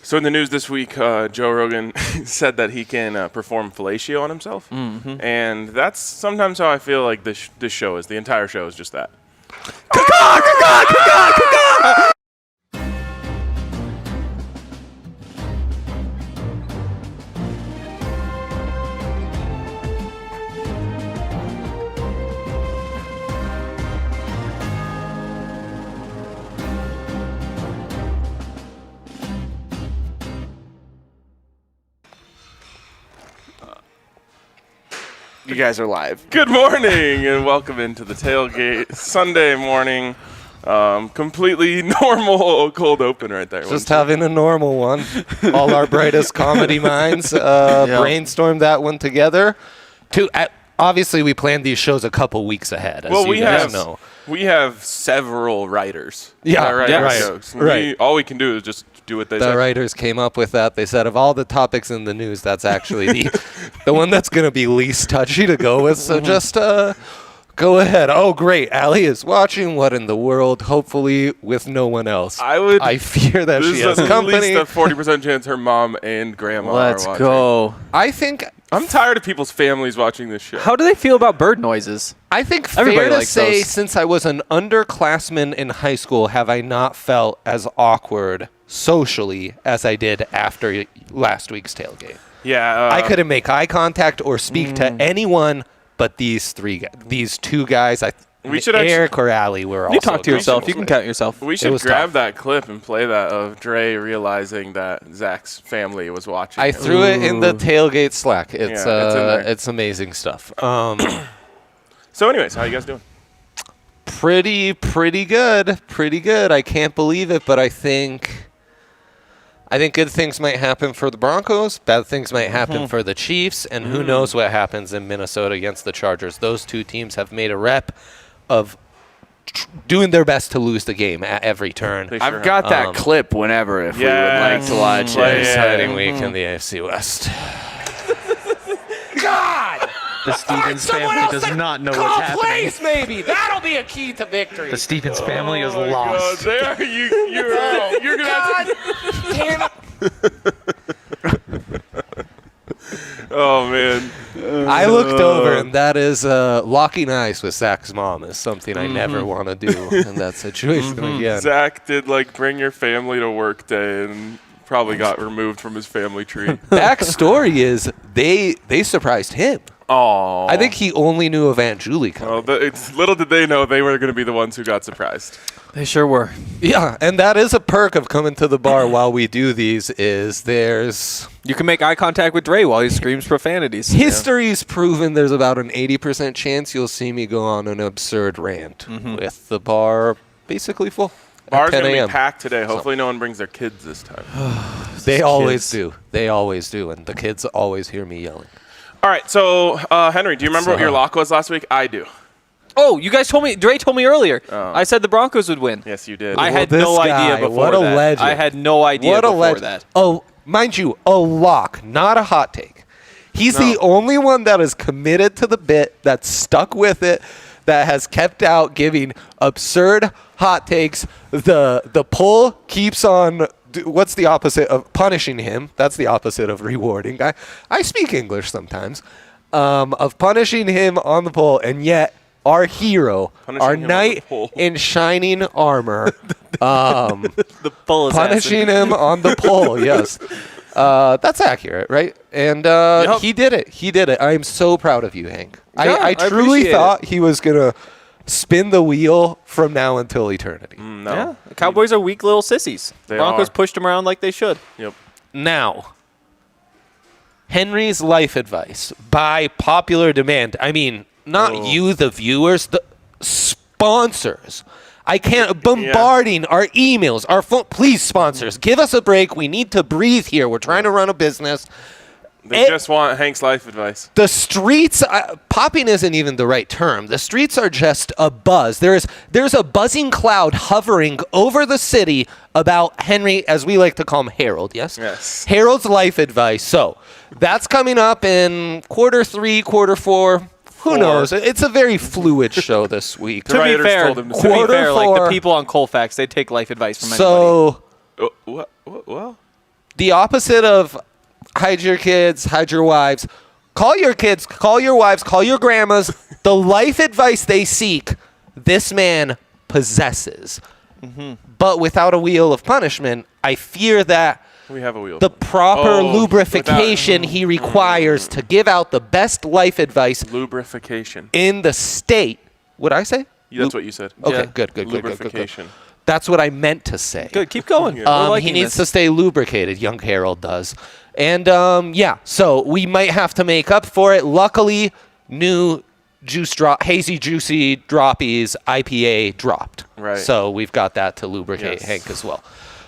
So in the news this week, Joe Rogan said that he can perform fellatio on himself. Mm-hmm. And that's sometimes how I feel like this show is. The entire show is just that. You guys are live. Good morning and welcome into the Tailgate Sunday morning. Completely normal cold open right there. Just having a normal one. All our brightest comedy minds brainstormed that one together. Obviously, we planned these shows a couple weeks ahead. As you guys know. We have several writers. Yeah, right. All we can do is just do what they say. The writers came up with that. They said of all the topics in the news, that's actually the one that's going to be least touchy to go with. So just go ahead. Oh, great. Allie is watching. What in the world? Hopefully with no one else. I fear that she has company. There's at least a 40% chance her mom and grandma are watching. Let's go. I'm tired of people's families watching this show. How do they feel about bird noises? I think Everybody fair to likes say, those. since I was an underclassman in high school, have I not felt as awkward socially as I did after last week's tailgate. Yeah. I couldn't make eye contact or speak to anyone but these two guys. Eric or Allie were also. You talk to yourself. You can count yourself. We should grab that clip and play that of Dre realizing that Zach's family was watching. I threw it in the tailgate Slack. It's amazing stuff. So anyways, how you guys doing? Pretty good. Pretty good. I can't believe it, but I think good things might happen for the Broncos. Bad things might happen for the Chiefs. And who knows what happens in Minnesota against the Chargers. Those two teams have made a rep of doing their best to lose the game at every turn. I've got that clip whenever if we would like to watch it. Exciting week in the AFC West. God! The Stevens family does not know what's happening. Place, maybe. That'll be a key to victory. The Stevens family is lost. God, you're going to have to... Damn it. Oh, man. I looked over, and that is locking eyes with Zach's mom is something I never want to do in that situation again. Zach did, bring your family to work day and probably got removed from his family tree. Backstory is they surprised him. Oh, I think he only knew of Aunt Julie coming. Little did they know they were going to be the ones who got surprised. They sure were. Yeah, and that is a perk of coming to the bar while we do these You can make eye contact with Dre while he screams profanities. History's proven there's about an 80% chance you'll see me go on an absurd rant with the bar basically full. Bar's going to be packed today. Hopefully no one brings their kids this time. They always do. They always do, and the kids always hear me yelling. All right, so Henry, do you remember what your lock was last week? I do. Oh, you guys told me. Dre told me earlier. Oh. I said the Broncos would win. Yes, you did. I had no idea before what a that. legend. I had no idea before that. Oh, mind you, a lock, not a hot take. He's the only one that is committed to the bit, that's stuck with it, that has kept out giving absurd hot takes. The pull keeps on. What's the opposite of punishing him? That's the opposite of rewarding. I speak English sometimes. Of punishing him on the pole, and yet our hero, our knight in shining armor, the pole is punishing him on the pole. Yes, that's accurate, right? And he did it. He did it. I am so proud of you, Hank. I truly thought he was gonna spin the wheel from now until eternity. No. Yeah, the Cowboys are weak little sissies. The Broncos pushed them around like they should. Yep. Now, Henry's life advice by popular demand. I mean, not you, the viewers, the sponsors. I can't bombarding our emails, our phone. Please, sponsors, give us a break. We need to breathe here. We're trying to run a business. They just want Hank's life advice. The streets, popping isn't even the right term. The streets are just a buzz. There's a buzzing cloud hovering over the city about Henry, as we like to call him, Harold, yes? Yes. Harold's life advice. So that's coming up in quarter 3, quarter 4. Who knows? It's a very fluid show this week. To be fair, like the people on Colfax, they take life advice from anybody. So, Well, the opposite of hide your kids, hide your wives. Call your kids, call your wives, call your grandmas. The life advice they seek, this man possesses. But without a wheel of punishment, I fear that We have a wheel. the proper Oh, lubrification he requires to give out the best life advice Lubrification. in the state. What'd I say? That's what you said. Okay, Yeah. good. Lubrification. That's what I meant to say. Good. Keep going. Yeah. We're He liking needs to this. stay lubricated, young Harold does. And so we might have to make up for it. Luckily, new hazy juicy droppies IPA dropped. Right. So we've got that to lubricate Yes. Hank as well.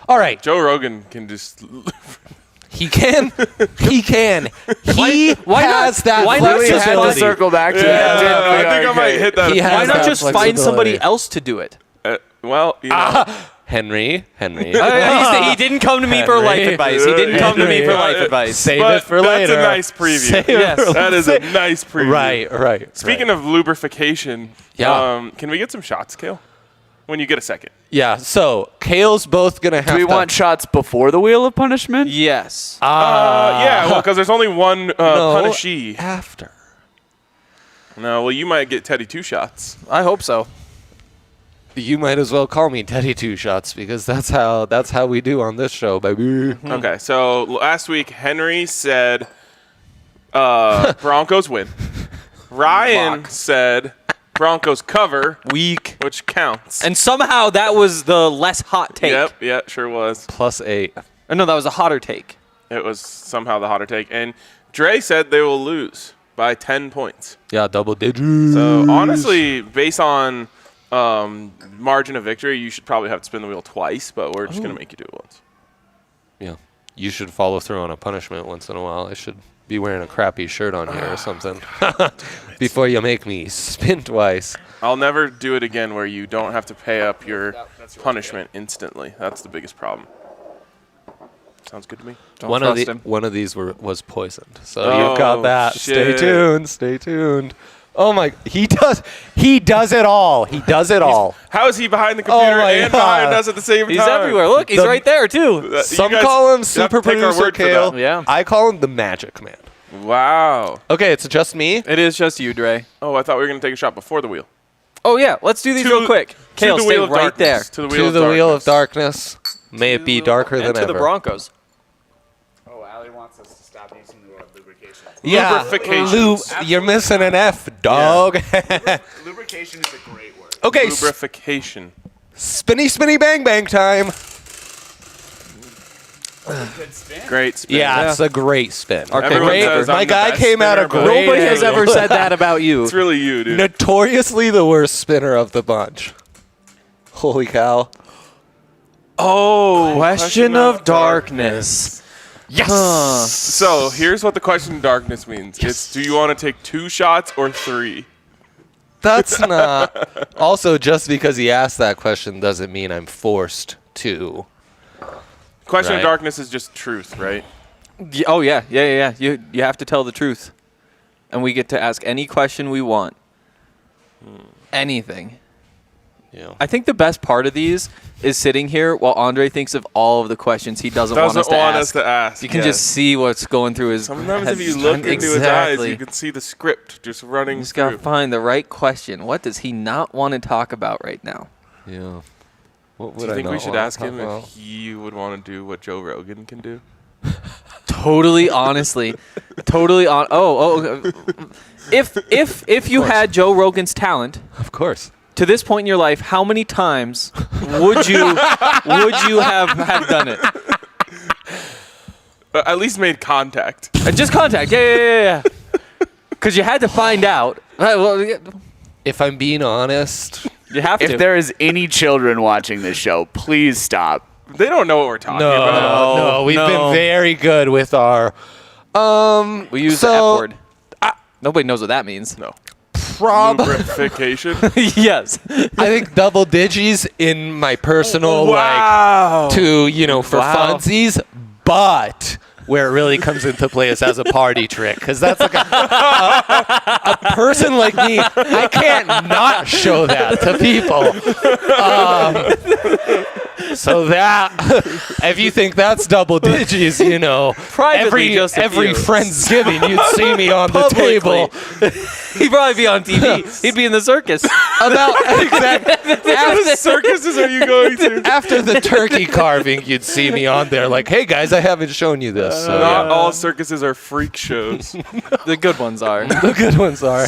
All right. Joe Rogan can just. He can. He can. He why not- has that why not just flexibility. have to circle back to I think I might hit that. He has Why not that just find flexibility. somebody else to do it? Well, you know, Henry. He didn't come to me for life Henry. advice. He didn't come to me for life Henry. advice. Save but it for that's later. a nice preview. Save it Yes. for That is a nice preview. Right. Speaking of lubrification, Yeah. Can we get some shots, Kale? When you get a second. Yeah, so Kale's both going to have Do we to... want shots before the wheel of punishment? Yes. Yeah, well, because there's only one no, punishee. after. No, well, you might get Teddy 2 shots. I hope so. You might as well call me Teddy Two Shots because that's how we do on this show, baby. Okay, so last week Henry said Broncos win. Ryan said Broncos cover, Weak. which counts. And somehow that was the less hot take. Yep, yeah, sure was. +8. Or no, that was a hotter take. It was somehow the hotter take. And Dre said they will lose by 10 points. Yeah, double digits. So honestly, based on margin of victory, you should probably have to spin the wheel twice, but we're just going to make you do it once. Yeah, you should follow through on a punishment once in a while. I should be wearing a crappy shirt on here or something before you make me spin twice. I'll never do it again where you don't have to pay up your punishment instantly. That's the biggest problem. Sounds good to me. One of these was poisoned, so you've Oh, got that. shit. Stay tuned. Oh my, he does it all. He does it all. How is he behind the computer my and God. behind us at the same time? He's everywhere. Look, he's The- right there, too. Some You guys call him have to super take our producer word for Kale. that. Yeah. I call him the Magic Man. Wow. Okay, it's just me. It is just you, Dre. Oh, I thought we were going to take a shot before the wheel. Oh, yeah. Let's do these real quick. Kale, to the stay wheel of right there. darkness. To the To wheel the of wheel of darkness. darkness. May it be darker than And to ever. the Broncos. Oh, Allie wants us to stop using the word lubrication. Yeah, Lubrifications. you're missing an F, dog. Lubrication is a great word. Okay, Lubrification. spinny bang bang time. Good spin. Great spin. Yeah, it's a great spin. Everyone Great- says I'm my the guy best came out spinner, a but great Nobody has angle. ever said that about you. It's really you, dude. Notoriously the worst spinner of the bunch. Holy cow. Oh, Question of darkness. Yes. So here's what the question of darkness means. It's do you want to take 2 shots or 3? That's not. Also, just because he asked that question doesn't mean I'm forced to. Question Right. of darkness is just truth, right? Oh, yeah. Yeah. You have to tell the truth. And we get to ask any question we want. Anything. Yeah. I think the best part of these is sitting here while Andre thinks of all of the questions he doesn't want us to ask. You can just see what's going through his Sometimes head. if you look into his eyes, Exactly. you can see the script just running You just got to through. find the right question. What does he not want to talk about right now? Yeah. What Do would you I think not we should wanna ask talk him about? if he would want to do what Joe Rogan can do? Totally, honestly, totally on. If you had Joe Rogan's talent Of course. to this point in your life, how many times would you have done it? At least made contact. Just contact, yeah. Because you had to find out. Well, If I'm being honest, you have to. If there is any children watching this show, please stop. They don't know what we're talking about. no, we've no. been very good with our. we use so, the F word. Nobody knows what that means. No. Prob- Lubrification. Yes. I think double digits in my personal Wow. like to for Wow. funsies, but where it really comes into play is as a party trick because that's like a person like me. I can't not show that to people. So that, if you think that's double digits, Privately, just a every few. Friendsgiving, you'd see me on the table. He'd probably be on TV. He'd be in the circus. About exactly. What circuses are you going to? After the turkey carving, you'd see me on there like, hey guys, I haven't shown you this. So, Not all circuses are freak shows. The good ones are. the good ones are.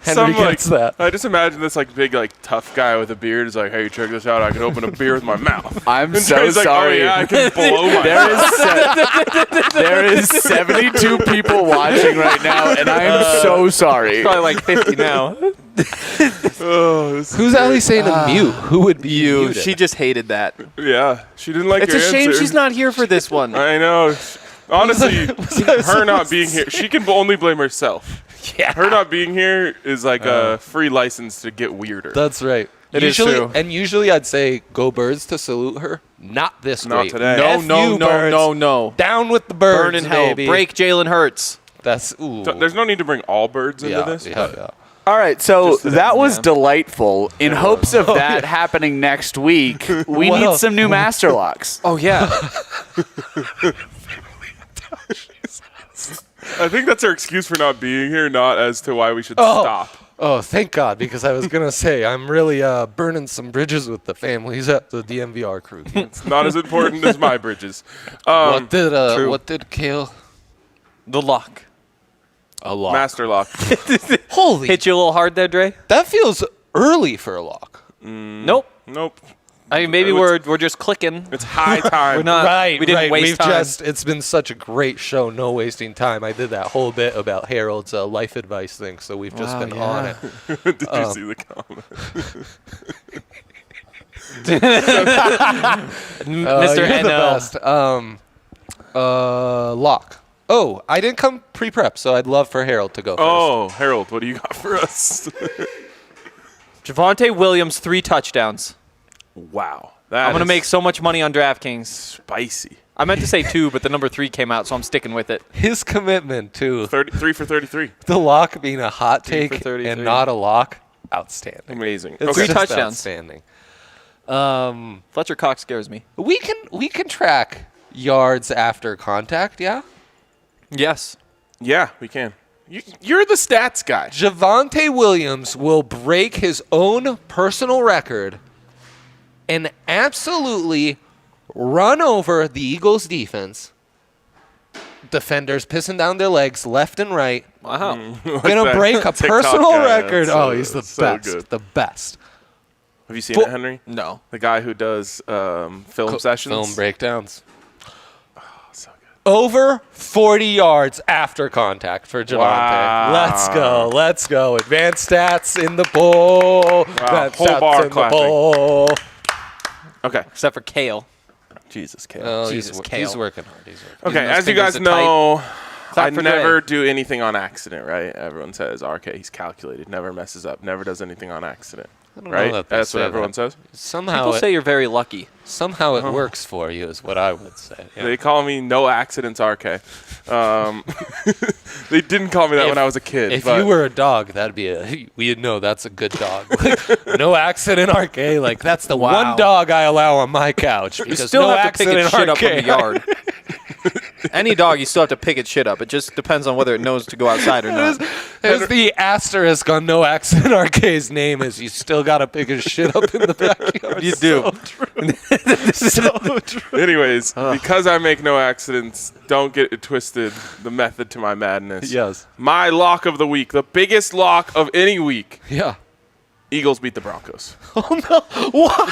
Henry gets that. I just imagine this big tough guy with a beard is like, hey, check this out. I can open a beer with my mouth. I'm And so Trey's like, sorry. oh yeah, I can blow my There is 72 people watching right now, and I am so sorry. Probably like 50 now. Who's Allie saying to mute? Who would be You. muted? She just hated that. Yeah, she didn't like It's your a shame answer. she's not here for this one. I know. Honestly, her not being here, she can only blame herself. Yeah. Her not being here is like a free license to get weirder. That's right. It is usually, true. And usually I'd say go Birds to salute her. Not this Not great. today. No, F no, you, no, Birds. no. Down with the birds, Burn in hell. baby. Break Jalen Hurts. That's ooh. There's no need to bring all birds into this. but Yeah. All right, so Just that was yeah. delightful. In hopes of that happening next week, we What need else? some new master locks. Oh, yeah. I think that's our excuse for not being here, not as to why we should stop. Oh, thank God, because I was gonna say I'm really burning some bridges with the families at the DNVR crew. It's not as important as my bridges. What did Kale? The lock. A lock. Master lock. Holy, Hit you a little hard there, Dre? that feels early for a lock. Nope. Nope. I mean, maybe we're just clicking. It's high time. We're not. Right, We didn't right. waste time. It's been such a great show, no wasting time. I did that whole bit about Harold's life advice thing, so we've just been on it. Did you see the comment? Mr. You're the NL. best. Lock. Oh, I didn't come pre-prep, so I'd love for Harold to go first. Oh, Harold, what do you got for us? Javonte Williams, 3 touchdowns. Wow. I'm going to make so much money on DraftKings. spicy. I meant to say 2, but the number 3 came out, so I'm sticking with it. His commitment to 33 for 33. the lock being a hot 3 for take 33. and not a lock, outstanding. Amazing. It's Three just touchdowns. outstanding. Fletcher Cox scares me. We can track yards after contact, yeah? Yes. Yeah, we can. You're the stats guy. Javonte Williams will break his own personal record and absolutely run over the Eagles defense. Defenders pissing down their legs left and right. Wow. Gonna that break a TikTok personal guy, record. that's Oh, he's the so best. good. The best. Have you seen it, Henry? No. The guy who does film sessions. Film breakdowns. So good. Over 40 yards after contact for Javonte. Wow. Let's go. Advanced stats in the bowl. Advanced Whole stats bar in clapping. the bowl. Okay. Except for Kale. Jesus, Kale. Oh, Jesus, he's Kale. working hard. He's working. Okay, those as you fingers guys are tight. know, I for never Dre. do anything on accident, right? Everyone says, RK, he's calculated, never messes up, never does anything on accident. know Right? that they That's say what that. everyone says. Somehow People say you're very lucky. it works for you is what I would say. Yeah. They call me No Accidents RK. They didn't call me that when I was a kid. If but you were a dog, that'd be we'd know that's a good dog. No accident RK. Like that's the one dog I allow on my couch You because still no have to pick its accident shit up RK. from the yard. Any dog, you still have to pick its shit up. It just depends on whether it knows to go outside or not. There's the asterisk on no accident RK's name is you still gotta pick his shit up in the backyard. You do. So true. Anyways, because I make no accidents, don't get it twisted. The method to my madness. Yes. My lock of the week, the biggest lock of any week. Yeah. Eagles beat the Broncos.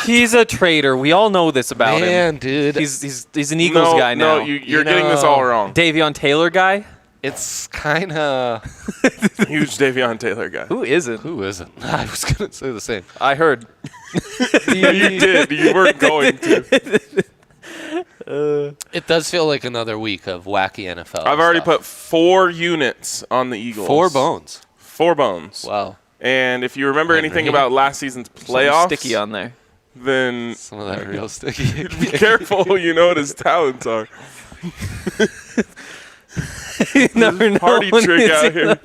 He's a traitor. We all know this about Man, him. dude. He's an Eagles guy now. No, you're getting this all wrong. Davion Taylor guy? It's kind of. Huge Davion Taylor guy. Who isn't? Who isn't? I was going to say the same. I heard. You did. You weren't going to. It does feel like another week of wacky NFL. I've already stuff. put 4 units on the Eagles. 4 bones. 4 bones. Wow. And if you remember anything Henry. about last season's Something playoffs, sticky on there. then Some of that real sticky. be careful. You know what his talents are. You never know Party when trick it's out here.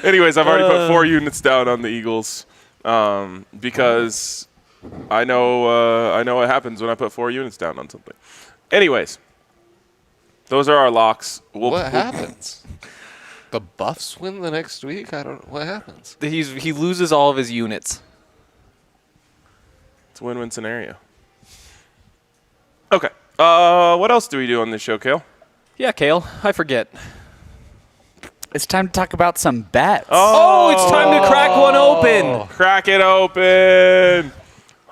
Anyways, I've already put 4 units down on the Eagles. because I know what happens when I put 4 units down on something. Anyways, those are our locks. What happens? The Buffs win the next week? What happens? He loses all of his units. It's a win-win scenario. Okay. What else do we do on this show, Kale? Yeah, Kale. I forget. It's time to talk about some bets. Oh, it's time to crack one open. Crack it open.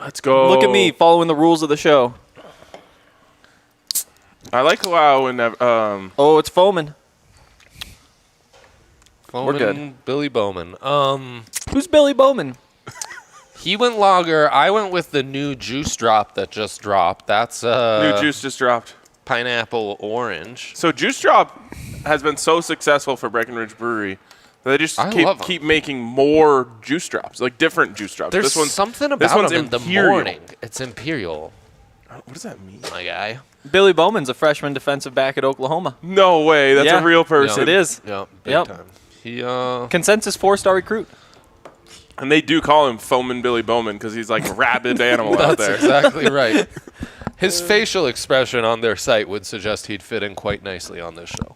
Let's go. Look at me following the rules of the show. I like how whenever Oh, it's foaming. We're good. Billy Bowman. Who's Billy Bowman? He went lager. I went with the new juice drop that just dropped. That's new juice just dropped. Pineapple orange. So Juice Drop has been so successful for Breckenridge Brewery that they just keep making more juice drops, like different juice drops. There's something about them in the morning. It's Imperial. What does that mean? My guy. Billy Bowman's a freshman defensive back at Oklahoma. No way. That's a real person. It is. Yeah, big time. He Consensus 4-star recruit. And they do call him Foamin' Billy Bowman because he's like a rabid animal out there. That's exactly right. His facial expression on their site would suggest he'd fit in quite nicely on this show.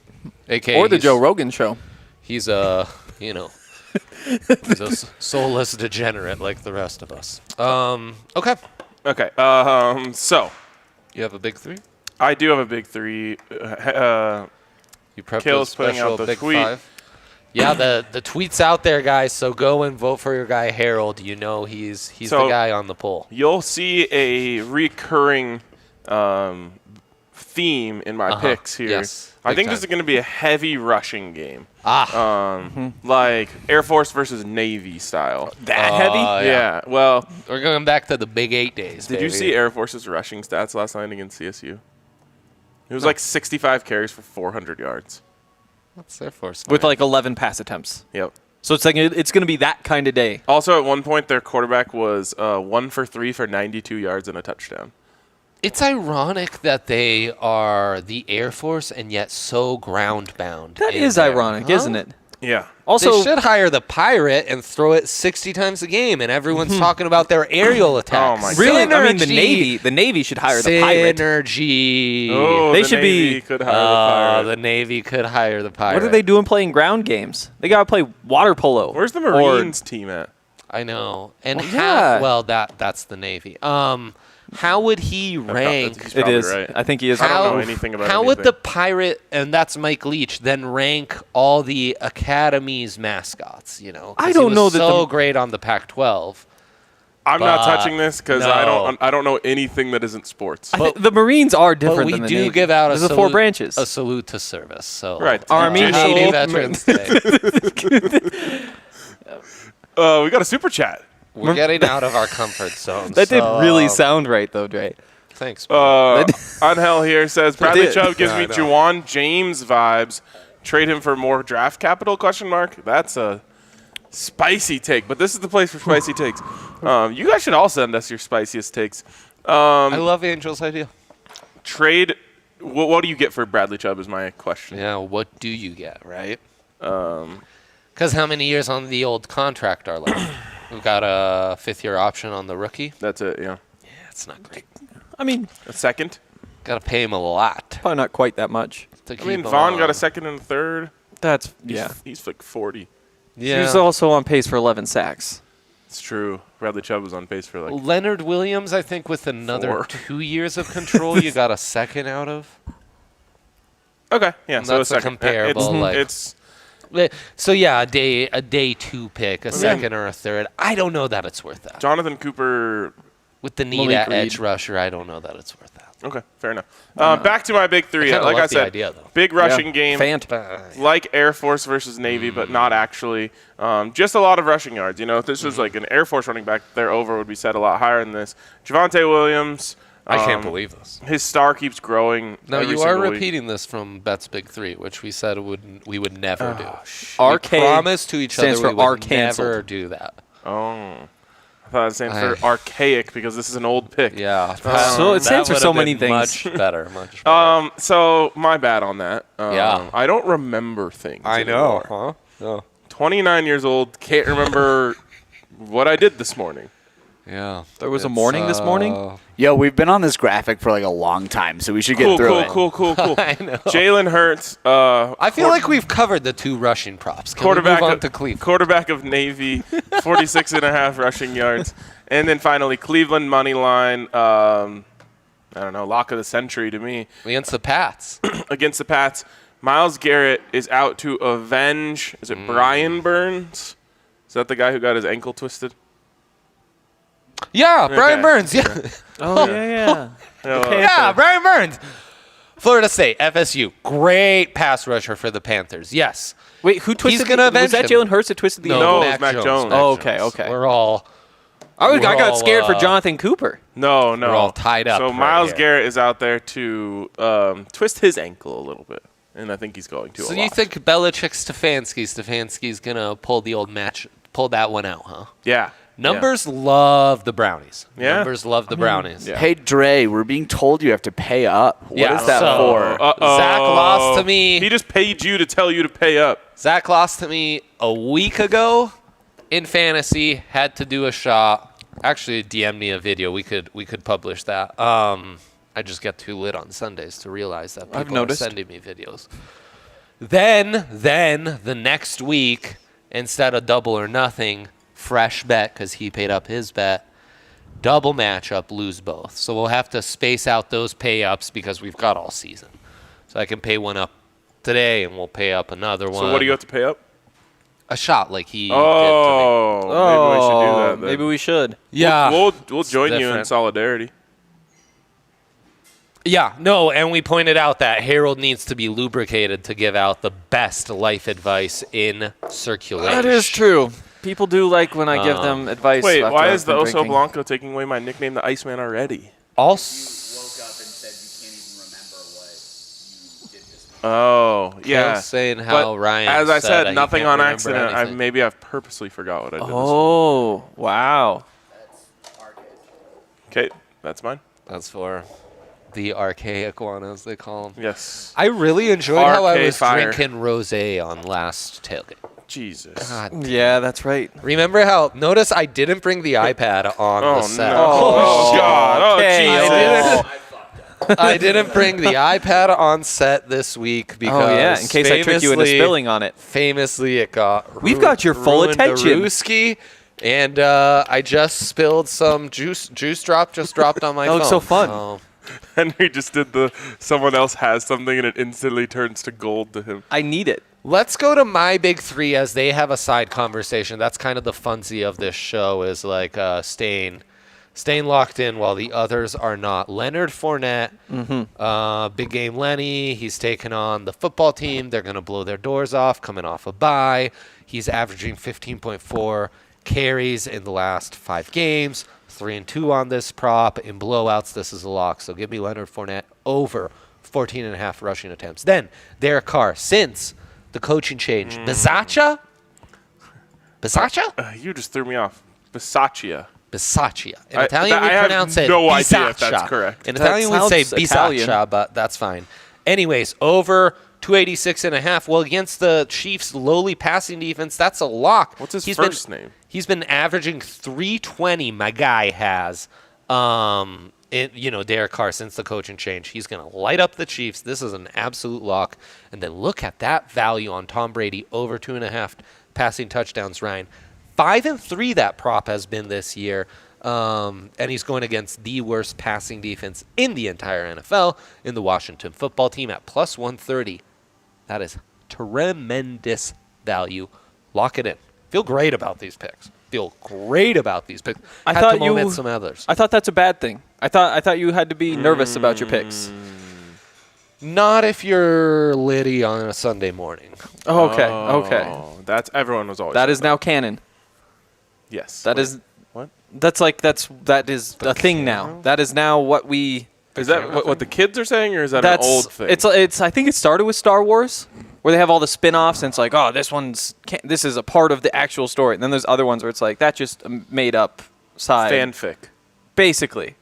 AKA Or the Joe Rogan show. He's he's a soulless degenerate like the rest of us. Okay. Okay. So You have a big three? I do have a big three. You prepped Kale's a putting special out the big tweet. five? Yeah, the tweet's out there, guys. So go and vote for your guy Harold. You know he's the guy on the poll. You'll see a recurring theme in my picks here. Yes, I big think time. this is going to be a heavy rushing game. Mm-hmm. Like Air Force versus Navy style. That heavy? Yeah. Well, We're going back to the Big 8 days. did you see Air Force's rushing stats last night against CSU? It was like 65 carries for 400 yards. What's Air Force? With like 11 pass attempts. Yep. So it's like it's going to be that kind of day. Also, at one point, their quarterback was 1 for 3 for 92 yards and a touchdown. It's ironic that they are the Air Force and yet so ground bound. That is ironic, isn't it? Yeah. Also, they should hire the Pirate and throw it 60 times a game, and everyone's talking about their aerial attacks. Oh my really? God. I mean, the Navy should hire the Pirate. Synergy. Oh, They the should Navy be- could hire the Pirate. The Navy could hire the Pirate. What are they doing playing ground games? They got to play water polo. Where's the Marines team at? I know. And that's the Navy. How would he rank? He's It probably is. right. I think he is. I don't know anything about How would anything. the Pirate, and that's Mike Leach, then rank all the Academy's mascots? You know, 'Cause I don't he know was that so great on the Pac-12. I'm not but touching this because no. I don't know anything that isn't sports. I think the Marines are But different we than the do Navy. give out There's a the 4 salute, branches. a salute to service. So Right. Army, Happy Navy, Veterans Day. We got a super chat. We're getting out of our comfort zone. That did so, really sound right, though, Dre. Thanks. man. Angel here says Bradley did. Chubb gives Yeah, me I know. Juwan James vibes. Trade him for more draft capital? ? That's a spicy take, but this is the place for spicy takes. You guys should all send us your spiciest takes. I love Angel's idea. Trade. What do you get for Bradley Chubb? Is my question. Yeah, what do you get, right? Because how many years on the old contract are left? We've got a 5th-year option on the rookie. That's it. Yeah. Yeah, it's not great. I mean, A second. Got to pay him a lot. probably not quite that much. To I keep mean, him Vaughn got on. a second and a third. That's yeah. He's like 40. Yeah. He's also on pace for 11 sacks. It's true. Bradley Chubb was on pace for like. Leonard Williams, I think, with another 4. 2 years of control, you got a second out of. Okay. Yeah. And So that's a second. comparable, like- It's So yeah, a day 2 pick, a second or a third. I don't know that it's worth that. Jonathan Cooper. With the need Malik at Reed. edge rusher, I don't know that it's worth that. Okay, fair enough. Back to my big three. I kinda Like love I the said, idea, though. big rushing game. Fant. Like Air Force versus Navy, but not actually. Just a lot of rushing yards. You know, if this was like an Air Force running back, their over would be set a lot higher than this. Javonte Williams. I can't believe this. His star keeps growing. Now every you are single week. repeating this from Bet's Big Three, which we said we would never do. RK We promised to each other stands we for would R canceled. never do that. Oh. I thought it was saying for archaic because this is an old pick. Yeah. So it stands for that so would've many been things. Much better. Much better. So my bad on that. Yeah. I don't remember things. anymore. huh? Yeah. 29 years old, can't remember what I did this morning. Yeah. There was a morning this morning? Yo, we've been on this graphic for like a long time, so we should get through it. Cool. I know. Jalen Hurts. I feel like we've covered the 2 rushing props. Can we move on to Cleveland? Quarterback of Navy, 46.5 rushing yards. And then finally, Cleveland money line. I don't know, lock of the century to me. Against the Pats. Against the Pats. Myles Garrett is out to avenge. Is it Brian Burns? Is that the guy who got his ankle twisted? Yeah, Brian Burns. Yeah. Oh, yeah. Yeah, Brian Burns. Florida State, FSU. Great pass rusher for the Panthers. Yes. Wait, who twisted? He's gonna avenge was that him. Jalen Hurts that twisted the No, ankle? it was Mac Jones. Oh, okay. We're all I got scared for all, Jonathan Cooper. No. We're all tied up. So right Myles here. Garrett is out there to twist his ankle a little bit. And I think he's going to So a you lot. think Belichick Stefanski's gonna pull that one out, huh? Yeah. Numbers love the Brownies. Yeah. Numbers love the Brownies. Yeah. Hey, Dre, we're being told you have to pay up. What is Yeah, that so- for? Zach lost to me. He just paid you to tell you to pay up. Zach lost to me a week ago in fantasy. Had to do a shot. Actually, DM me a video. We could publish that. I just get too lit on Sundays to realize that people noticed. are sending me videos. Then the next week, instead of double or nothing, fresh bet because he paid up his bet. Double matchup, lose both. So we'll have to space out those pay ups because we've got all season. So I can pay one up today and we'll pay up another one. So what do you have to pay up? A shot like he did to Maybe we should do that then. Maybe we should. me. Yeah. We'll join you in different. solidarity. Yeah, no, and we pointed out that Harold needs to be lubricated to give out the best life advice in circulation. That is true. People do like when I give them advice. Wait, after why I've is the been Oso drinking. Blanco taking away my nickname, the Iceman, already? Also, Woke up and said you can't even remember what you did this week. Oh, yeah. saying how But Ryan as I said said, nothing he can't on remember accident. anything. Maybe I've purposely forgot what I did. Oh, wow. That's arcade. Okay, that's mine. That's for the archaic one, as they call them. Yes. I really enjoyed how I Arcade was fire. drinking rosé on last tailgate. Jesus. God. Yeah, that's right. Remember how? Notice I didn't bring the iPad on Oh, the set. no. Oh, God. okay. Oh, Jesus. I didn't bring the iPad on set this week because Oh, yeah, in case I trick you into famously- spilling on it. Famously, it got We've got your full ruined attention. a Rooski, and I just spilled some juice drop just dropped on my That phone. looks so fun. So, Henry just did someone else has something and it instantly turns to gold to him. I need it. let's go to my big three as they have a side conversation. That's kind of the funsy of this show is like staying locked in while the others are not. Leonard Fournette, big game Lenny. He's taken on the football team. They're going to blow their doors off, coming off a bye. He's averaging 15.4 carries in the last 5 games. 3-2 on this prop. In blowouts, this is a lock. So give me Leonard Fournette over 14.5 rushing attempts. Then Derek Carr, since the coaching change. Bisaccia? You just threw me off. Bisaccia. Bisaccia. In I Italian, we have pronounce it no idea if bisaccia. that's correct. In That Italian, we say sounds Italian. bisaccia, but that's fine. Anyways, over 286.5. Well, against the Chiefs' lowly passing defense, that's a lock. What's his He's first name? He's been averaging 320. My guy has. Derek Carr, since the coaching change, he's going to light up the Chiefs. This is an absolute lock. And then look at that value on Tom Brady, over 2.5 passing touchdowns, Ryan. 5-3 that prop has been this year. And he's going against the worst passing defense in the entire NFL in the Washington football team at plus 130. That is tremendous value. Lock it in. Feel great about these picks. I Had thought to moment some others. I thought that's a bad thing. I thought you had to be nervous about your picks. Not if you're litty on a Sunday morning. Oh, okay. Oh, that's everyone was always. That is now canon. yes. That Wait, is what? that is a thing now. That is now what we. Is that what the kids are saying, or is that That's an old thing? It's. I think it started with Star Wars, where they have all the spin-offs, and it's like, oh, this is a part of the actual story. And then there's other ones where it's like that's just a made-up side, fanfic. basically.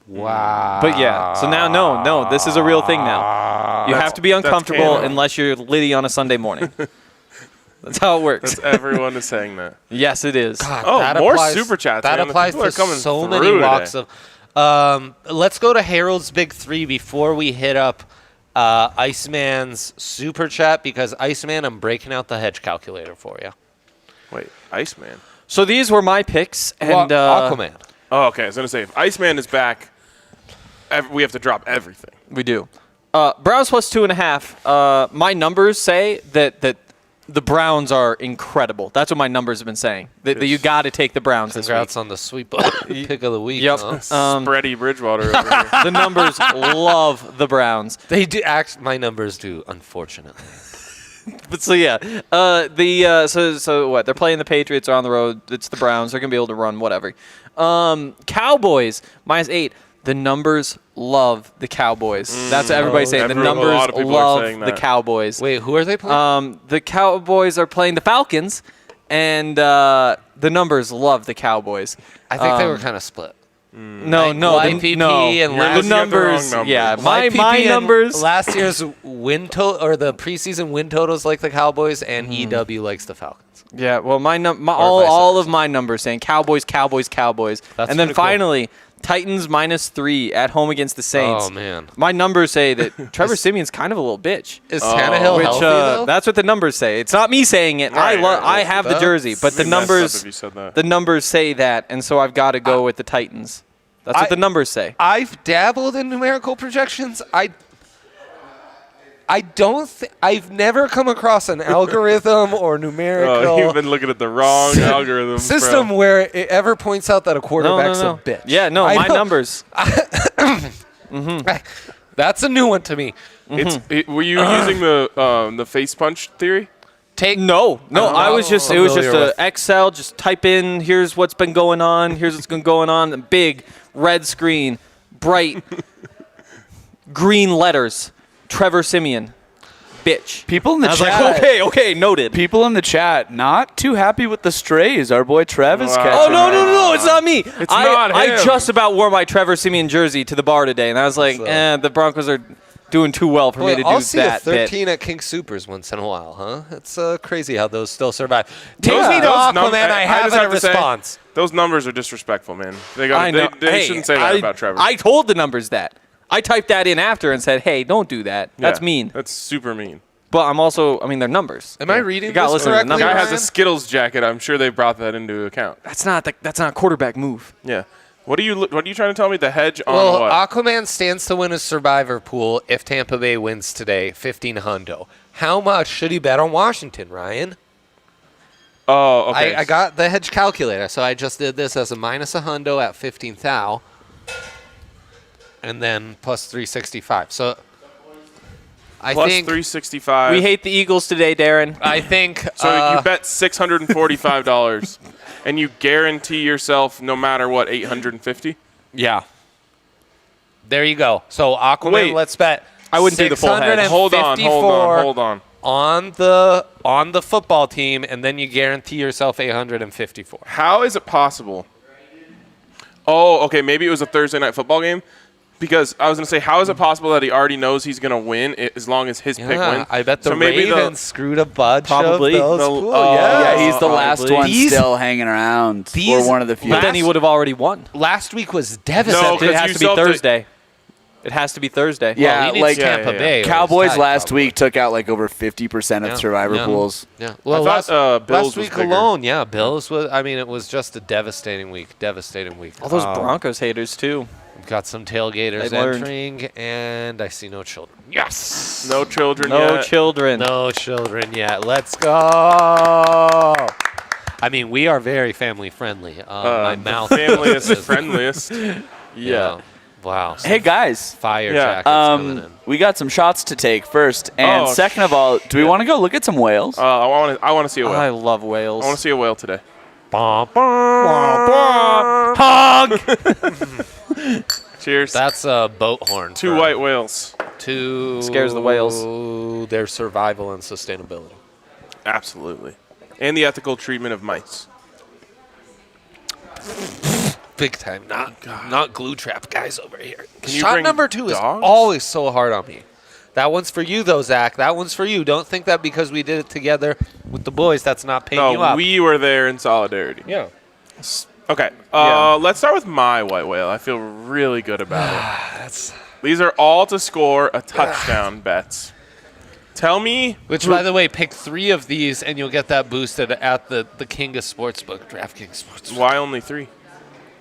Wow. But yeah, so now no, this is a real thing now. You have to be uncomfortable canon. unless you're litty on a Sunday morning. That's how it works. Everyone is saying that. Yes, it is. God, Oh, that more applies- super chats. That man. The applies people are to coming so through many walks today. of. Let's go to Harold's Big Three before we hit up Iceman's super chat, because Iceman, I'm breaking out the hedge calculator for you. Wait, Iceman. So these were my picks, and Aquaman. Oh, okay. I was gonna say if Iceman is back, we have to drop everything. we do. Browns plus 2.5. My numbers say that the Browns are incredible. That's what my numbers have been saying. That you got to take the Browns this week. Congrats on the sweep pick of the week. Yep. Huh? Spready Bridgewater. Over here. The numbers love the Browns. They do. My numbers do, unfortunately. But so yeah, so what? They're playing the Patriots. Are on the road. It's the Browns. They're gonna be able to run whatever. Cowboys -8. The numbers love the Cowboys. That's what everybody's saying. The A lot numbers of people are love saying the that. Cowboys. Wait, who are they playing? The Cowboys are playing the Falcons, and the numbers love the Cowboys. I think they were kind of split. No, Like no, YPP no. and The last- looking at the wrong numbers. numbers. Yeah, my YPP and numbers. Last year's win total, or the preseason win totals, like the Cowboys, and EW likes the Falcons. Yeah, well, vice all versa. of my numbers saying Cowboys, Cowboys, Cowboys, That's and then pretty cool. finally Titans -3 at home against the Saints. Oh, man. My numbers say that Trevor Simeon's kind of a little bitch. Is Tannehill Which healthy, though? that's what the numbers say. It's not me saying it. Right, I right. have the jersey, but the It'd be messed up numbers if you said that. the numbers say that, and so I've got to go with the Titans. That's what the numbers say. I've dabbled in numerical projections. I don't. I've never come across an algorithm or numerical Oh, you've been looking at the wrong algorithm. system where it ever points out that a quarterback's no. a bitch. Yeah, no, I my know- numbers. That's a new one to me. Were you using the face punch theory? No, I was just it was just familiar a Excel. Just type in here's what's been going on. Here's what's been going on. And big red screen, bright green letters. Trevor Simeon, bitch. People in the I was chat. like, okay, noted. People in the chat not too happy with the strays our boy Trev is Wow. catching. Oh no, it's not me. It's not I him. just about wore my Trevor Simeon jersey to the bar today, and I was like, the Broncos are doing too well for me to I'll do see a that bit. 13 at King Supers once in a while, huh? It's crazy how those still survive. Those- Take me to those num- Aquaman. I just have a to say, response. those numbers are disrespectful, man. They I know. They shouldn't say that about Trevor. I told the numbers that. I typed that in after and said, hey, don't do that. That's Yeah, mean. That's super mean. But I'm also, they're numbers. Am I reading You gotta this listen to the correctly, numbers. Guy has a Ryan? Skittles jacket. I'm sure they brought that into account. That's not a quarterback move. Yeah. What are you trying to tell me? The hedge on Well, what? Aquaman stands to win a survivor pool if Tampa Bay wins today, 15 hundo. How much should he bet on Washington, Ryan? Oh, okay. I got the hedge calculator, so I just did this as a minus a hundo at 15 thou, and then plus 365. So I Plus think 365. We hate the Eagles today, Darren. I think So you bet $645, and you guarantee yourself no matter what $850. Yeah. there you go. So Aquaman, Wait. let's bet. I wouldn't do the full hedge. Hold on. on the football team, and then you guarantee yourself 854. How is it possible? Oh, okay. Maybe it was a Thursday night football game. Because I was going to say, how is it possible that he already knows he's going to win as long as his pick wins? I bet the So maybe Ravens screwed a bunch Probably. of those The- pools. oh, Yes. Yeah, he's the last Probably. one These- still hanging around. these or one of the few. But then he would have already won. Last week was No, devastating. It 'cause has you to still be have to- Thursday. It has to be Thursday. Yeah, Well, he needs like Tampa Bay. or he's Cowboys tied, last probably. week took out like over 50% of Yeah, survivor yeah. pools. Yeah. Well, thought, Bills last was week bigger. alone, yeah, Bills was. I mean, it was just a devastating week. All those Broncos haters, too. We've got some tailgaters They learned. entering, and I see no children. Yes. No children No yet. children. No children yet. Let's go. I mean, we are very family friendly. My mouth. Familiest, friendliest. Yeah. Wow. Hey guys, Fire Yeah. jackets coming in. we got some shots to take first, and Oh, second of all, do we want to go look at some whales? I want to see a whale. I love whales. I want to see a whale today. Hog! Cheers. That's a boat horn. Two for- white whales. To Scares the whales. Their survival and sustainability. Absolutely. And the ethical treatment of mice. Big time. Not glue trap guys over here. Can you Shot bring number 2 is dogs? always so hard on me. That one's for you, though, Zach. That one's for you. Don't think that because we did it together with the boys, that's not paying you No, up. we were there in solidarity. Yeah. Okay. Let's start with my white whale. I feel really good about it. These are all to score a touchdown bets. Tell me. Which, by the way, pick 3 of these, and you'll get that boosted at the King of Sportsbook, DraftKings Sportsbook. Why only 3?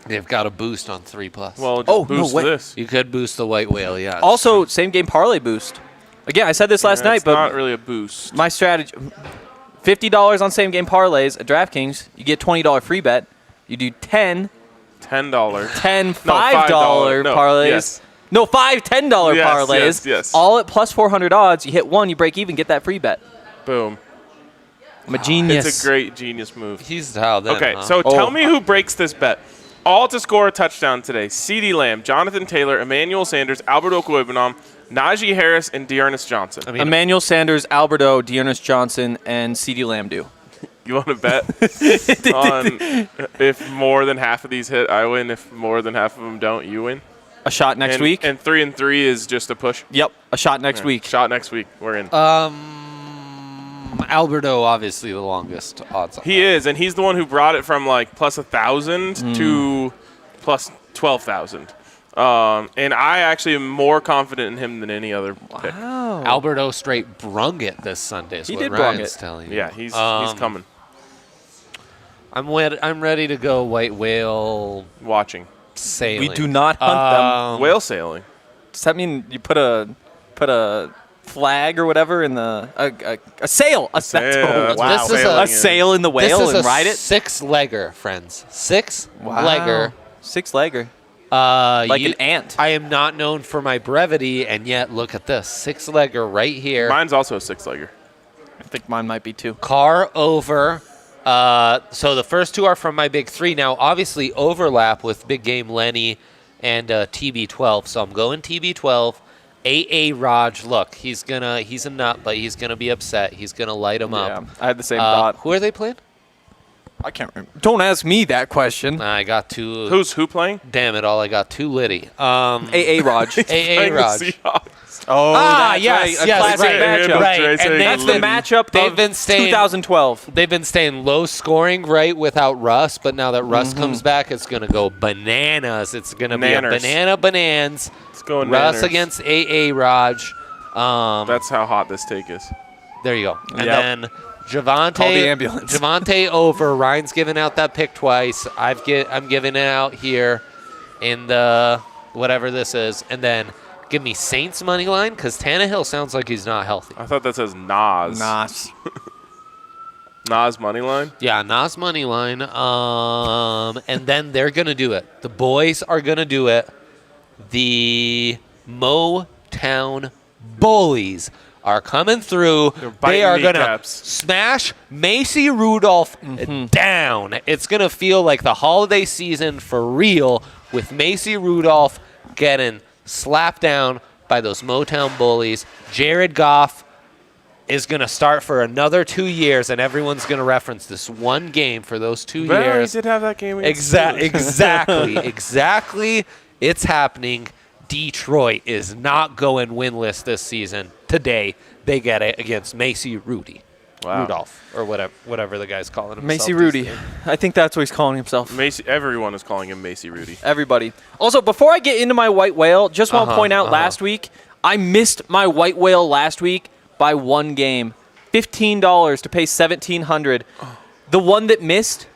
They've got a boost on 3+. Well, Oh, no boost way. this. You could boost the white whale, yeah. Also, same game parlay boost. Again, I said this last night, It's but not really a boost. my strategy: $50 on same game parlays at DraftKings. You get $20 free bet. You do 10 $10. $5 No, parlays. yes. No, $10 Yes, parlays. yes. All at plus 400 odds. You hit one, you break even, get that free bet. Boom. I'm a genius. It's a great genius move. He's dialed in, Okay, huh? so tell me who breaks this bet. All to score a touchdown today. CeeDee Lamb, Jonathan Taylor, Emmanuel Sanders, Albert Okwuegbunam, Najee Harris, and Dearness Johnson. Emmanuel Sanders, Alberto, Dearness Johnson, and CeeDee Lamb do. You want to bet on if more than half of these hit, I win. If more than half of them don't, you win. A shot next week? And 3-3 is just a push. Yep, a shot next Yeah, week. Shot next week. We're in. Alberto, obviously, the longest odds on He is, and he's the one who brought it from like plus 1,000 to plus 12,000. And I actually am more confident in him than any other pick. Alberto straight brung it this Sunday. Is He what did brung Ryan's it. telling you. Yeah, he's coming. I'm ready to go white whale Watching. sailing. We do not hunt them. Whale sailing. Does that mean you put a flag or whatever in the a sail? A Yeah, wow. This is sailing A sail in the whale This is and a ride it. 6-legger, friends. 6-legger. 6-legger. Like an ant. I am not known for my brevity, and yet look at this 6-legger right here. Mine's also a 6-legger. I think mine might be too. Car over. So the first 2 are from my big 3. Now, obviously, overlap with Big Game Lenny and TB12. So I'm going TB12. AA Raj, look, he's a nut, but he's gonna be upset. He's gonna light him up. I had the same thought. Who are they playing? I can't remember. Don't ask me that question. I got 2. Who's who playing? Damn it all! I got 2 Liddy. AA Raj. AA Playing the Raj. Seahawks. Oh, that's yes, right. A yes, classic right, matchup. right. Dre And saying That's they've the been- matchup they've of been staying- 2012. They've been staying low scoring, right, without Russ, but now that Russ comes back, it's going to go bananas. It's going to be a Nanners. bonanza. It's going Russ Nanners. against AA Raj. That's how hot this take is. There you go. And Yep. then Javante. Call the ambulance. Javante over. Ryan's given out that pick twice. I'm giving it out here in the whatever this is. And then give me Saints money line because Tannehill sounds like he's not healthy. I thought that says Nas. Nas. Nas money line. Yeah, Nas money line. And then they're gonna do it. The boys are gonna do it. The Motown Bullies are coming through. They biting are gonna kneecaps. smash Macy Rudolph down. It's gonna feel like the holiday season for real with Macy Rudolph getting slapped down by those Motown Bullies. Jared Goff is going to start for another 2 years, and everyone's going to reference this one game for those 2 Well, years. he did have that game against Steelers. Exactly. It's happening. Detroit is not going winless this season. Today, they get it against Macy Rudolph, or whatever the guy's calling himself. Macy these Rudy. days. I think that's what he's calling himself. Macy. Everyone is calling him Macy Rudy. Everybody. Also, before I get into my white whale, just want to point out last week, I missed my white whale last week by 1 game. $15 to pay $1,700. The one that missed,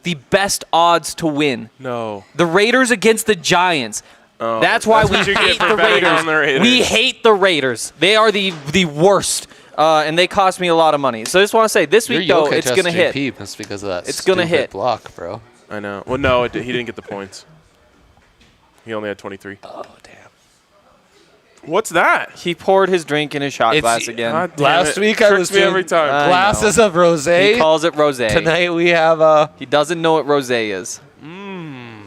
the best odds to win. No. The Raiders against the Giants. That's why That's we what you get hate for the betting Raiders. on the Raiders. We hate the Raiders. They are the worst, and they cost me a lot of money. So I just want to say, this week, though, it's going to hit. That's because of that It's gonna stupid hit. block, bro. I know. Well, no, he didn't get the points. He only had 23. Oh, damn. What's that? He poured his drink in his shot It's- glass again. God damn Last it. week I Tricks was me doing every time. I glasses of rosé. He calls it rosé. Tonight we have He doesn't know what rosé is.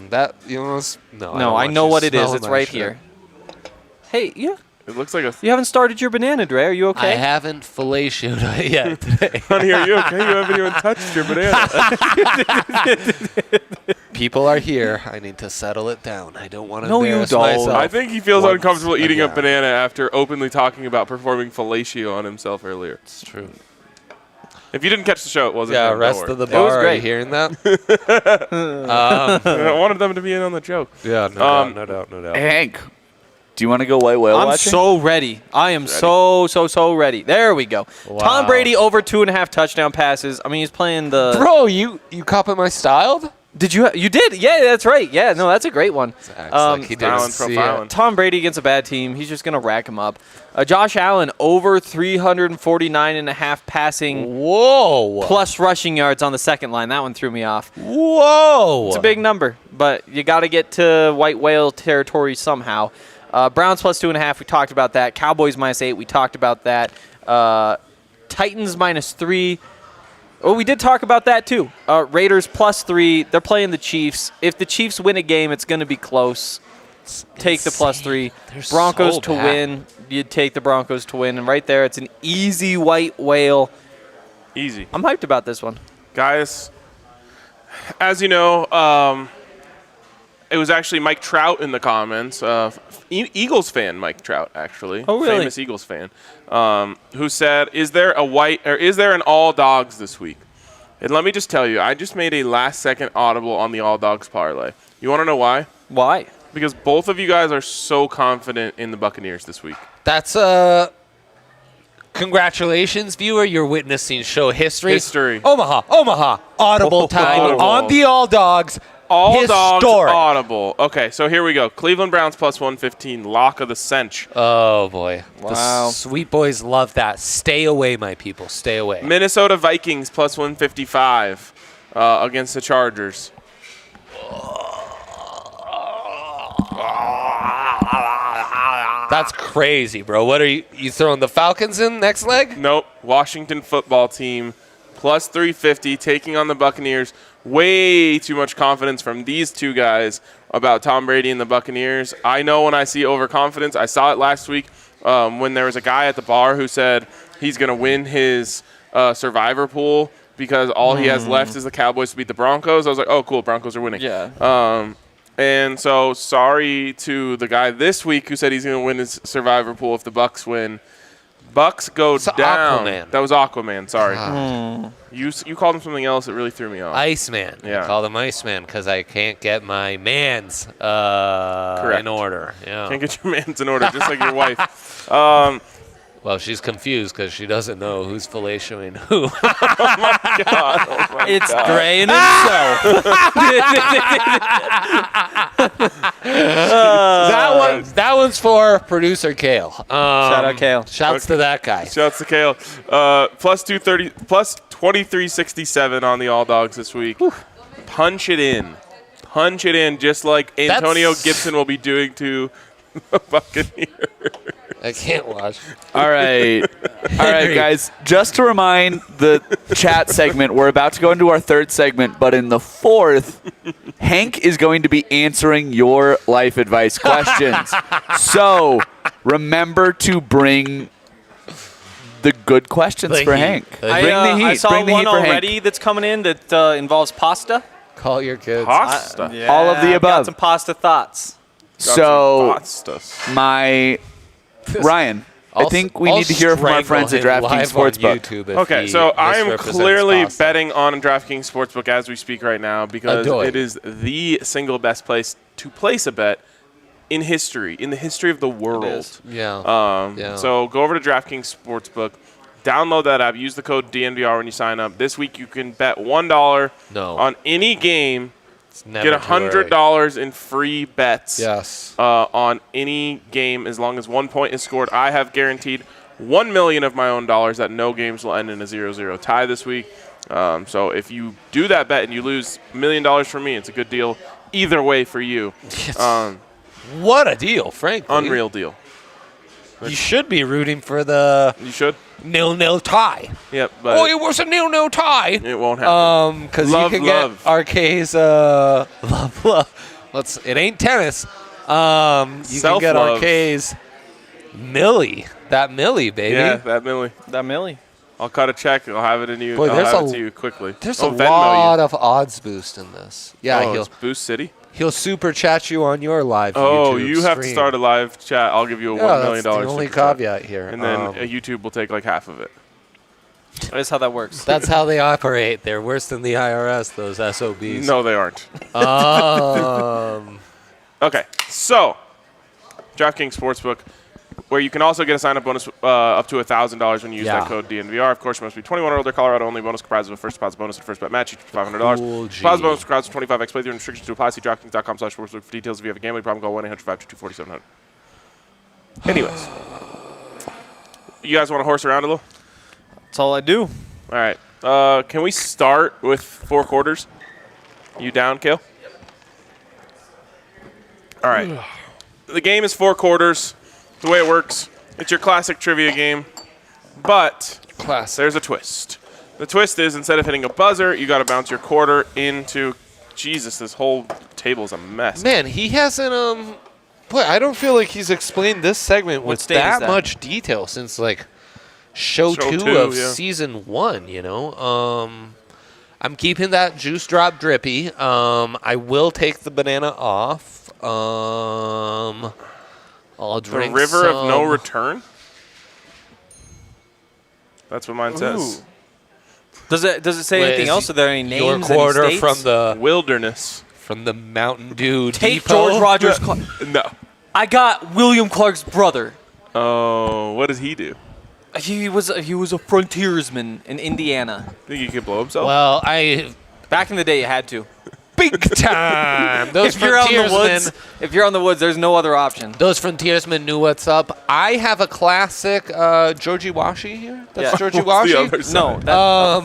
that, you know, no. No, I know what it is. It's right here. Hey, yeah. It looks like a. You haven't started your banana, Dre. Are you okay? I haven't fellatied it yet today. Honey, are you okay? You haven't even touched your banana. People are here. I need to settle it down. I don't want to No, you embarrass don't. myself. I think he feels once uncomfortable eating a again. banana after openly talking about performing fellatio on himself earlier. It's true. If you didn't catch the show, it wasn't. Yeah, him, rest don't of the worry. bar. was Are great. you hearing that? I wanted them to be in on the joke. Yeah, no doubt. Hank, do you want to go white whale I'm watching? so ready. I am so ready. There we go. Wow. Tom Brady over 2.5 touchdown passes. I mean, he's playing the. Bro, you copy my style? Did you? You did? Yeah, that's right. Yeah, no, that's a great one. Acts like he didn't Profiling, see profiling. it. Tom Brady against a bad team. He's just gonna rack him up. Josh Allen over 349.5 passing Whoa. plus rushing yards on the second line. That one threw me off. Whoa. It's a big number, but you got to get to white whale territory somehow. Browns plus 2.5. We talked about that. Cowboys -8. We talked about that. Titans -3. Oh, we did talk about that too. Raiders +3. They're playing the Chiefs. If the Chiefs win a game, it's going to be close. Take the +3. They're Broncos so to bad. win. You'd take the Broncos to win. And right there, it's an easy white whale. Easy. I'm hyped about this one. Guys, as you know, it was actually Mike Trout in the comments, Eagles fan Mike Trout, actually. Oh, really? Famous Eagles fan, who said, is there an all dogs this week? And let me just tell you, I just made a last-second audible on the all dogs parlay. You want to know why? Why? Because both of you guys are so confident in the Buccaneers this week. That's congratulations, viewer. You're witnessing show history. Omaha. Audible time Audible. on the All Dogs. All dogs Historic. audible. Okay, so here we go. Cleveland Browns +115, lock of the century. Oh, boy. Wow. The sweet boys love that. Stay away, my people. Stay away. Minnesota Vikings +155 against the Chargers. That's crazy, bro. What are you throwing the Falcons in next leg? Nope. Washington football team +350 taking on the Buccaneers. Way too much confidence from these two guys about Tom Brady and the Buccaneers. I know when I see overconfidence. I saw it last week when there was a guy at the bar who said he's going to win his survivor pool because all he has left is the Cowboys to beat the Broncos. I was like, oh, cool, Broncos are winning. Yeah. And so sorry to the guy this week who said he's going to win his survivor pool if the Bucks win. Bucks go It's down. Aquaman. That was Aquaman. Sorry. Ah. You called him something else. It really threw me off. Iceman. Yeah. I call him Iceman because I can't get my mans Correct. in order. Yeah. Can't get your mans in order, just like your wife. Well, she's confused because she doesn't know who's fellatioing who. It's Dre and himself. That one's for producer Kale. Shout out Kale. Shouts to that guy. Shouts to Kale. +230, +2367 on the All Dogs this week. Punch it in. Punch it in, just like Antonio Gibson will be doing to the Buccaneers. I can't watch. All right, guys. Just to remind the chat segment, we're about to go into our third segment, but in the fourth, Hank is going to be answering your life advice questions. So remember to bring the good questions The for heat. Hank. The Bring the heat. I saw Bring the one heat for already Hank. that's coming in that involves pasta. Call your kids. Pasta. Yeah, All of the I've got above. some pasta thoughts. So Pastas. my Ryan, I think we need to hear from our friends at DraftKings Sportsbook. Okay, so I am clearly betting on DraftKings Sportsbook as we speak right now because Adoy. it is the single best place to place a bet in history, in the history of the world. Yeah. So go over to DraftKings Sportsbook, download that app, use the code DNVR when you sign up. This week you can bet $1 No. on any game, It's never get too early. $100 in free bets. Yes. On any game as long as 1 point is scored. I have guaranteed $1 million of my own dollars that no games will end in a 0-0 tie this week. So if you do that bet and you lose $1 million from me, it's a good deal either way for you. What a deal, frankly. Unreal deal. You should be rooting for the You should. 0-0 tie. Yep. But Oh, it was a 0-0 tie. it won't happen. Because you Love, can love. get RK's love. It ain't tennis. You can get Self-love. RK's That Millie, baby. Yeah, that Millie. That Millie. I'll cut a check. I'll have it in you. Boy, I'll there's have it a- to you quickly. There's Oh, a Venmo lot you. of odds boost in this. Yeah, Oh, it's Boost City. he'll super chat you on your live Oh, YouTube you have to stream. start a live chat. I'll give you a Yeah, $1 that's million the only super chat. caveat here. And then YouTube will take like half of it. That's how that works. That's how they operate. They're worse than the IRS, those SOBs. No, they aren't. Okay, so DraftKings Sportsbook, where you can also get a sign-up bonus up to $1,000 when you use Yeah. that code DNVR. Of course, you must be 21 or older. Colorado only. Bonus comprised of a first deposit bonus and first bet match. Each $500. Cool G. Deposit bonus requires 25x playthrough and restrictions to apply. See DraftKings.com/sportsbook for details. If you have a gambling problem, call 1-800-522-4700. Anyways, you guys want to horse around a little? That's all I do. All right. Can we start with 4 quarters? You down, Kale? All right. The game is 4 quarters. The way it works, it's your classic trivia game, but there's a twist. The twist is instead of hitting a buzzer, you got to bounce your quarter into. Jesus, this whole table's a mess. Man, he hasn't. Boy, I don't feel like he's explained this segment with state is that that? much detail since like show Show 2 two, of yeah. season 1. You know, I'm keeping that juice drop drippy. I will take the banana off. I'll The drink river of no some- return? That's what mine says. Does it say Wait, anything is else? Are there any Your names? quarter any states? Wilderness. from the Mountain Dew Take Depot. George Rogers. No. I got William Clark's brother. Oh, what does he do? He was a frontiersman in Indiana. Think he could blow himself? Well, I Back in the day, you had to. big time. Those If you're out in the frontiersmen. woods, there's no other option. Those frontiersmen knew what's up. I have a classic Georgie Washi here. That's Yeah. Georgie What's the Washi. other side? No, that,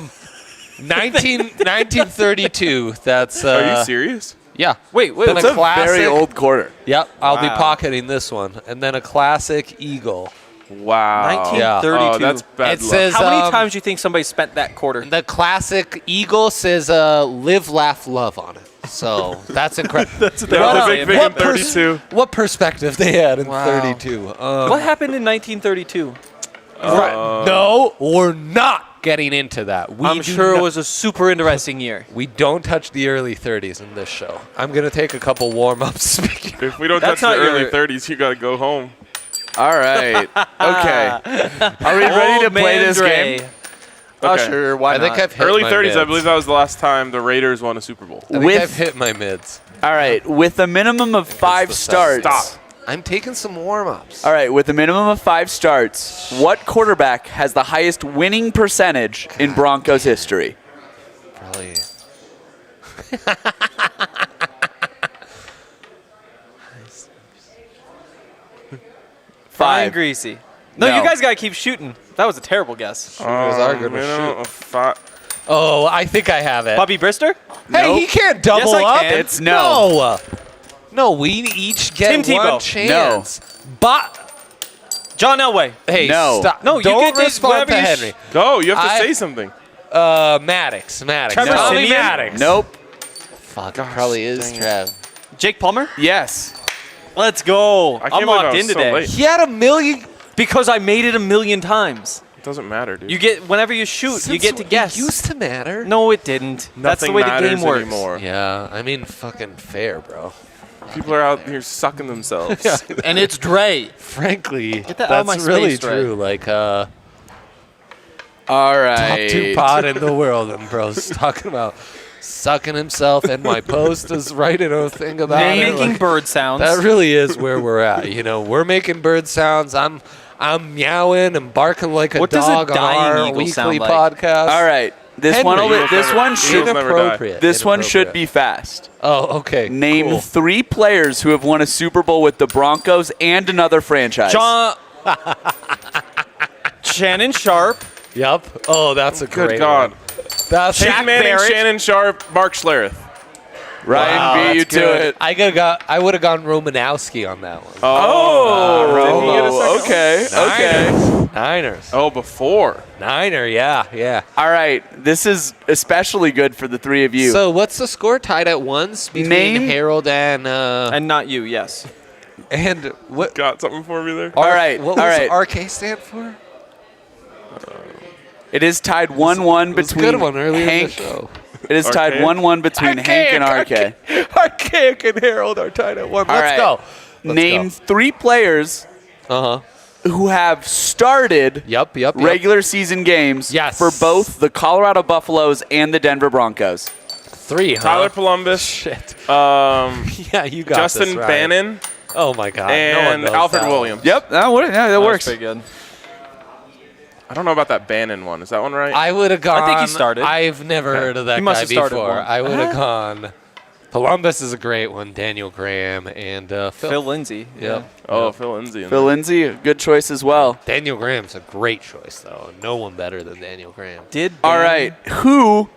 1932. That's Are you serious? yeah. wait. Then It's a a very classic- old quarter. Yep, I'll be Wow. pocketing this one, and then a classic Eagle. Wow. 1932. Oh, that's bad It luck. says How many times do you think somebody spent that quarter? the classic Eagle says "Live, Laugh, Love" on it. So that's incredible. That's That was a big thing in 32. What perspective they had in Wow. 32? What happened in 1932? No, we're not getting into that. We I'm do sure it not- was a super interesting year. We don't touch the early 30s in this show. I'm gonna take a couple warm-ups. If we don't That's touch the not early your- 30s, you got to go home. All right. Okay. Are we ready to play this game? Sure, why I think not? I've hit Early my 30s, I mids. believe that was the last time the Raiders won a Super Bowl. I think With- I've hit my mids. All right. With a minimum of 5 the starts. Stop. I'm taking some warm-ups. All right. With a minimum of 5 starts, what quarterback has the highest winning percentage in Broncos history? Probably. Brian 5. Greasy. No, No. you guys gotta keep shooting. That was a terrible guess. are gonna minimum of five. Oh, I think I have it. Bobby Brister? Hey, Nope. he can't double Yes, I up. can. It's no. No, we each get Tim Tebow. one chance. But John Elway. hey, No. stop. No, you don't get to- respond to whatever you Henry. Go. You have to I- say something. Maddox. Trevor Tommy Siemian? Maddox. Nope. Fuck, probably is Trev. Jake Plummer? Yes. Let's go. I can't I'm believe I locked was in so today. late. He had a million. Because I made it a million times. It doesn't matter, dude. You get whenever you shoot, you get to guess. It used to matter. No, it didn't. That's the Nothing way the matters game works. anymore. Yeah, I mean, fucking fair, bro. People are out here sucking themselves. And it's Dre. Frankly, Get that out of that's my really space, Dre. true. Like, All top right. 2 pod in the world, and bro's talking about sucking himself, and my post is writing a thing about I'm it. making Like, bird sounds. that really is where we're at. You know, we're making bird sounds. I'm meowing and barking like a What does a dog on dying our eagle weekly sound like? podcast. All right. This Henry, one. This one Eagles should. never die. Inappropriate. This one should Inappropriate. be fast. Oh, okay. Name cool. 3 players who have won a Super Bowl with the Broncos and another franchise. John. Shannon Sharp. Yep. Oh, that's a Good great God. one. That's Peyton Jack Manning, Barrett. Shannon Sharp, Mark Schlereth. Ryan Wow, beat you that's to good. it. I would have gone Romanowski on that one. Didn't he get a second? Okay. Niners. Oh, before. Niner, yeah. All right. This is especially good for the 3 of you. So what's the score? Tied at 1 between Name- Harold and And not you, yes. And what? Got something for me there? All right, What all was right. RK stand for? It is tied 1-1 It was a between good one earlier in the Hank. show. It is tied Archaic? 1-1 between Hank and RK. Archaic and Harold are tied at 1. All Let's right. go. Let's Name 3 players Uh huh. who have started Yep. regular season games Yes. for both the Colorado Buffaloes and the Denver Broncos. 3, huh? Tyler Columbus. Shit. Um, Yeah, you got Justin this right. Bannon Oh my God. and no one knows Alfred that Williams. Yep, that That's works. pretty good. I don't know about that Bannon one. Is that one right? I would have gone. I think he started. I've never heard of that He must guy have started before. one. I would have gone. Columbus is a great one. Daniel Graham and Phil Lindsay. Yep. oh, Phil Lindsay. in Phil there. Lindsay, a good choice as well. Daniel Graham's a great choice, though. No one better than Daniel Graham. Did All Dan- right, who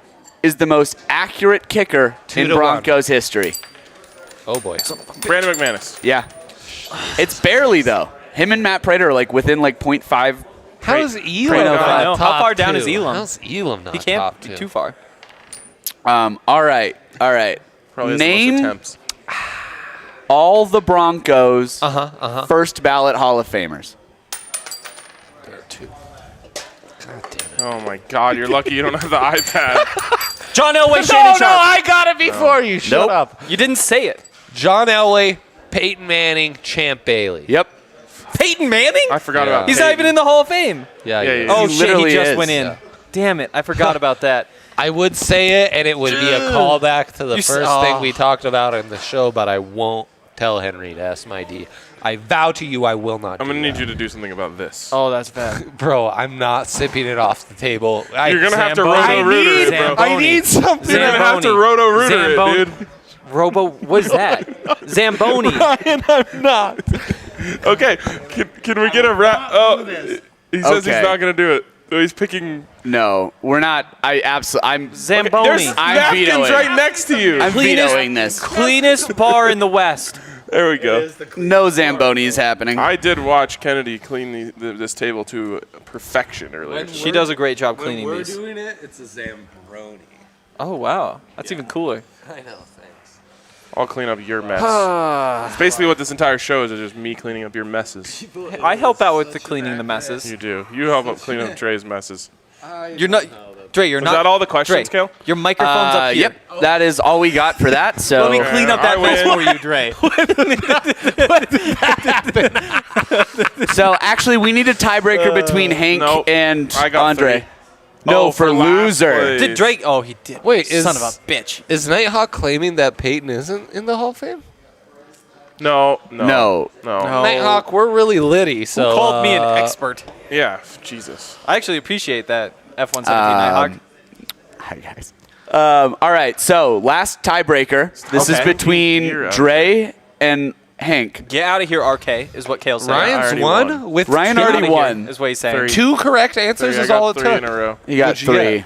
is the most accurate kicker 2 in to 1. Broncos history? Oh boy. Brandon McManus. Yeah. It's barely, though. Him and Matt Prater are within 0.5. How is Elam Prater not five. How top far down 2? is Elam? How's Elam not He can't top be 2? too far. All right. Probably has the most Name attempts. all the Broncos' Uh-huh. first ballot Hall of Famers. There are 2. God damn it. Oh my God! You're lucky you don't have the iPad. John Elway, No, Shannon Sharp. I got it before you. Shut Nope. up. You didn't say it. John Elway, Peyton Manning, Champ Bailey. Yep. Peyton Manning? I forgot Yeah. about. He's not Peyton. even in the Hall of Fame. Yeah, Yeah, yeah. yeah. Oh, He shit, literally he just is. went in. Yeah. Damn it, I forgot about that. I would say it, and it would be a callback to the You s- first oh. thing we talked about in the show, but I won't tell Henry to S my D. I vow to you I will not I'm do gonna need that. you to do something about this. Oh, that's bad. Bro, I'm not sipping it off the table. You're gonna have to Zamboni. roto-rooter it, bro. Zamboni. I need something. You're gonna have to Zamboni. roto-rooter Zamboni. it, dude. Robo, what is that? Zamboni. Ryan, I'm not. Okay, can we get a wrap? Oh, he says Okay. he's not gonna do it. So he's picking. No, we're not. I'm Zamboni. There's I'm napkins vetoing. right next to you. I'm Cleanest- vetoing this. Cleanest bar in the West. There we go. No Zamboni is happening. I did watch Kennedy clean this table to perfection earlier. She does a great job cleaning these. doing it, it's a Zambroni. Oh, wow. That's even cooler. I know, thanks. I'll clean up your mess. It's basically what this entire show is just me cleaning up your messes. I help out with the cleaning the messes. You do. You help up clean up Dre's messes. You're not, Dre, you're Was not. that all the questions, Dre, Kale? your microphone's up here. Yep, that is all we got for that. So Let me clean up I that mess win. for you, Dre. So actually, we need a tiebreaker between Hank nope. and I got Andre. 3. No, Oh, for last loser. place. Did Drake? Oh, he did. Wait, son of a bitch. Is Nighthawk claiming that Peyton isn't in the Hall of Fame? No. No. Nighthawk, we're really litty, so Who called me an expert? Yeah, Jesus. I actually appreciate that. F-117 Nighthawk. Hi guys. All right, so last tiebreaker. This is Okay. between You're Dre and Hank. Get out of here, RK, is what Kale's saying. Ryan's already won won. with Ryan two- Get already outta here, won. is what he's saying. 3. 2 correct answers I is all got it 3 took. in a row. You got What'd you 3. get?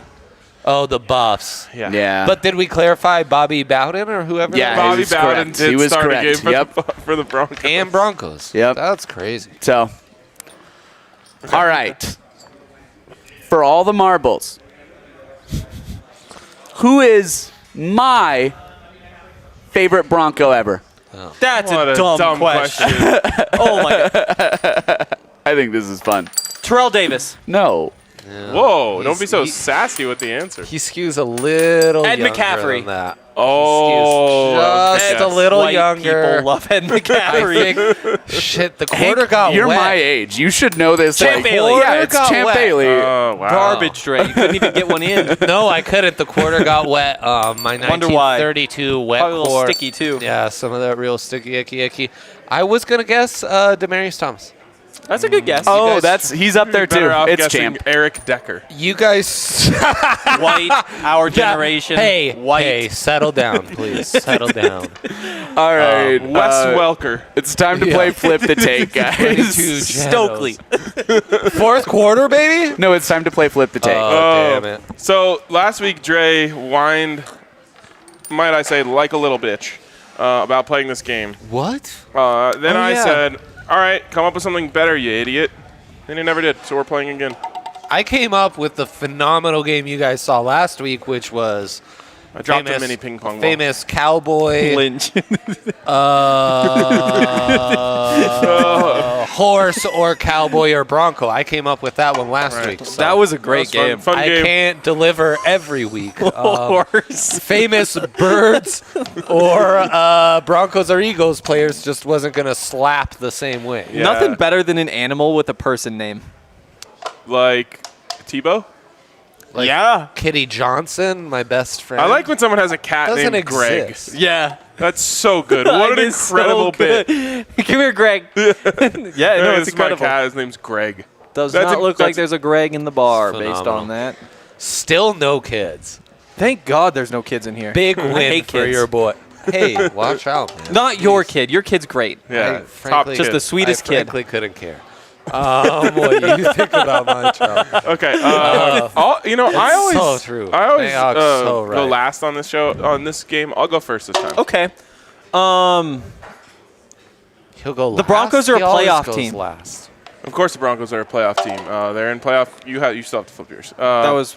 Oh, the Buffs. Yeah. Yeah. But did we clarify Bobby Bowden or whoever? Yeah, that was? Bobby he was Bowden correct. did He was start correct. a game for, Yep. for the Broncos. And Broncos. Yep. That's crazy. So, all right. For all the marbles, who is my favorite Bronco ever? That's What a dumb question. Oh, my God. I think this is fun. Terrell Davis. No. Whoa, don't be so he- sassy with the answer. He skews a little Ed younger McCaffrey. than that. Oh, Just okay. a little White younger. people love Ed I McCaffrey. think, shit, the quarter Hank, got you're wet. my age. You should know this. Champ like, Bailey. Yeah, it's Got Champ wet. Bailey. Oh, wow. Garbage, Dre. You couldn't even get one in. No, I couldn't. The quarter got wet. My Wonder why. 1932 wet Probably a little core. sticky, too. Yeah, some of that real sticky, icky. I was going to guess Demarius Thomas. That's a good guess. Oh, guys- he's up there too. Better off It's guessing Champ. Eric Decker. You guys... White, our generation. Hey, white. hey, settle down, please. Settle down. All right, Wes Welker. it's time to Yeah. play Flip the Take, 22 guys. Stokely. Fourth quarter, baby? No, it's time to play Flip the Take. Oh, damn it. So last week, Dre whined, might I say, like a little bitch about playing this game. What? Then I yeah. said, all right, come up with something better, you idiot. And he never did, so we're playing again. I came up with the phenomenal game you guys saw last week, which was I dropped a mini ping pong ball. Famous cowboy, Lynch. horse or cowboy or bronco. I came up with that one last week. So That was a great That was game. fun I game. can't deliver every week. Horse. Famous birds or Broncos or Eagles players just wasn't going to slap the same way. Yeah. Nothing better than an animal with a person name. Like Tebow? Like Yeah. Kitty Johnson, my best friend. I like when someone has a cat Doesn't named Greg. exist. Yeah. That's so good. What an That is so incredible good. bit. Come here, Greg. yeah, no, This it's is my incredible. cat. His name's Greg. Does That's not a- look like that's- there's a Greg in the bar based Phenomenal. on that. Still no kids. Thank God there's no kids in here. Big I win hate for kids. your boy. Hey, watch out, man. Not your kid. Your kid's great. Yeah, top frankly- Just kid. the sweetest I kid. frankly couldn't care. What you think about my child? Okay. I always so true. I always They are so go right. last on this show on this game. I'll go first this time. Okay. He'll go. The Broncos are a He always playoff goes team. Last. Of course, the Broncos are a playoff team. They're in playoff. You still have to flip yours. That was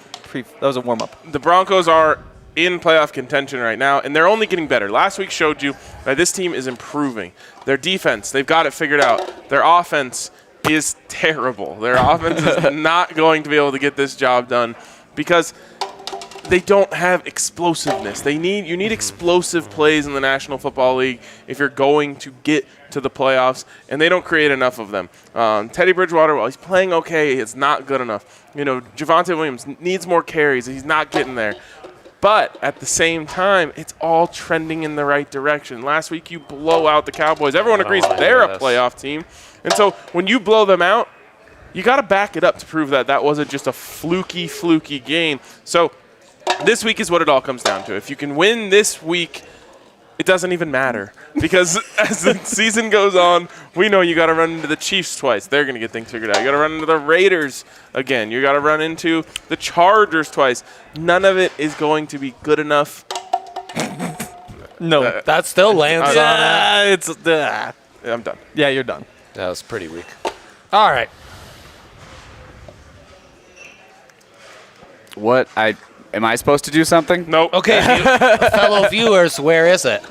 a warm up. The Broncos are in playoff contention right now, and they're only getting better. Last week showed you that this team is improving. Their defense, they've got it figured out. Their offense is terrible. Their offense is not going to be able to get this job done because they don't have explosiveness. You need explosive plays in the National Football League if you're going to get to the playoffs, and they don't create enough of them. Teddy Bridgewater, while he's playing okay, it's not good enough. Javonte Williams needs more carries. He's not getting there. But at the same time, it's all trending in the right direction. Last week, you blow out the Cowboys. Everyone agrees they're a playoff team. And so when you blow them out, you got to back it up to prove that wasn't just a fluky game. So this week is what it all comes down to. If you can win this week, it doesn't even matter. Because as the season goes on, we know you got to run into the Chiefs twice. They're going to get things figured out. You got to run into the Raiders again. You got to run into the Chargers twice. None of it is going to be good enough. No. That still lands on it. I'm done. Yeah, you're done. That was pretty weak. All right. What? Am I supposed to do something? Nope. Okay, fellow viewers, where is it?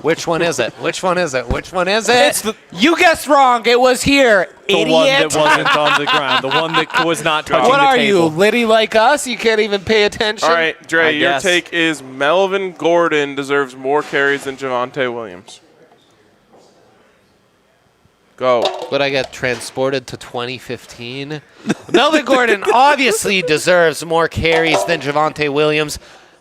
Which one is it? Which one is it? Which one is it? You guessed wrong. It was here, idiot. The one that wasn't on the ground. The one that was not touching What the are table. you, Liddy like us? You can't even pay attention? All right, Dre, I your guess. take is Melvin Gordon deserves more carries than Javonte Williams. Go. Would I get transported to 2015? Melvin Gordon obviously deserves more carries than Javonte Williams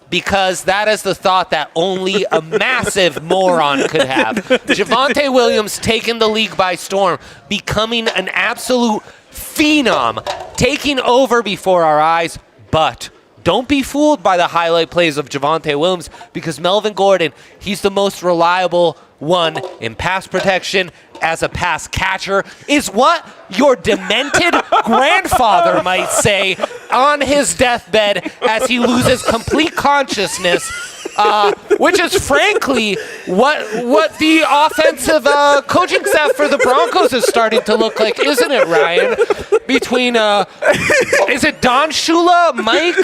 because that is the thought that only a massive moron could have. Javonte Williams taking the league by storm, becoming an absolute phenom, taking over before our eyes, but don't be fooled by the highlight plays of Javonte Williams because Melvin Gordon, he's the most reliable one in pass protection as a pass catcher, is what your demented grandfather might say on his deathbed as he loses complete consciousness, which is frankly what the offensive coaching staff for the Broncos is starting to look like, isn't it, Ryan? Between, is it Don Shula, Mike,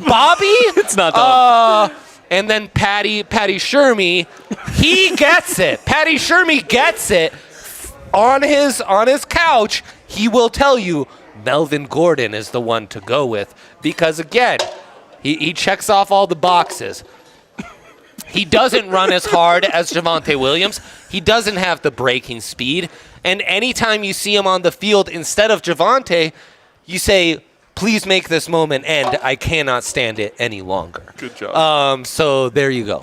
Bobby? It's not Don. And then Patty Shermy, he gets it. Patty Shermy gets it. On his couch, he will tell you Melvin Gordon is the one to go with because, again, he checks off all the boxes. He doesn't run as hard as Javonte Williams. He doesn't have the breaking speed. And anytime you see him on the field instead of Javonte, you say, please make this moment end. I cannot stand it any longer. Good job. So there you go.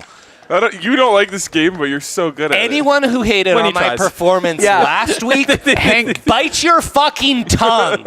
You don't like this game, but you're so good at it. Anyone who hated When he on my tries. performance Yeah. last week, bite your fucking tongue.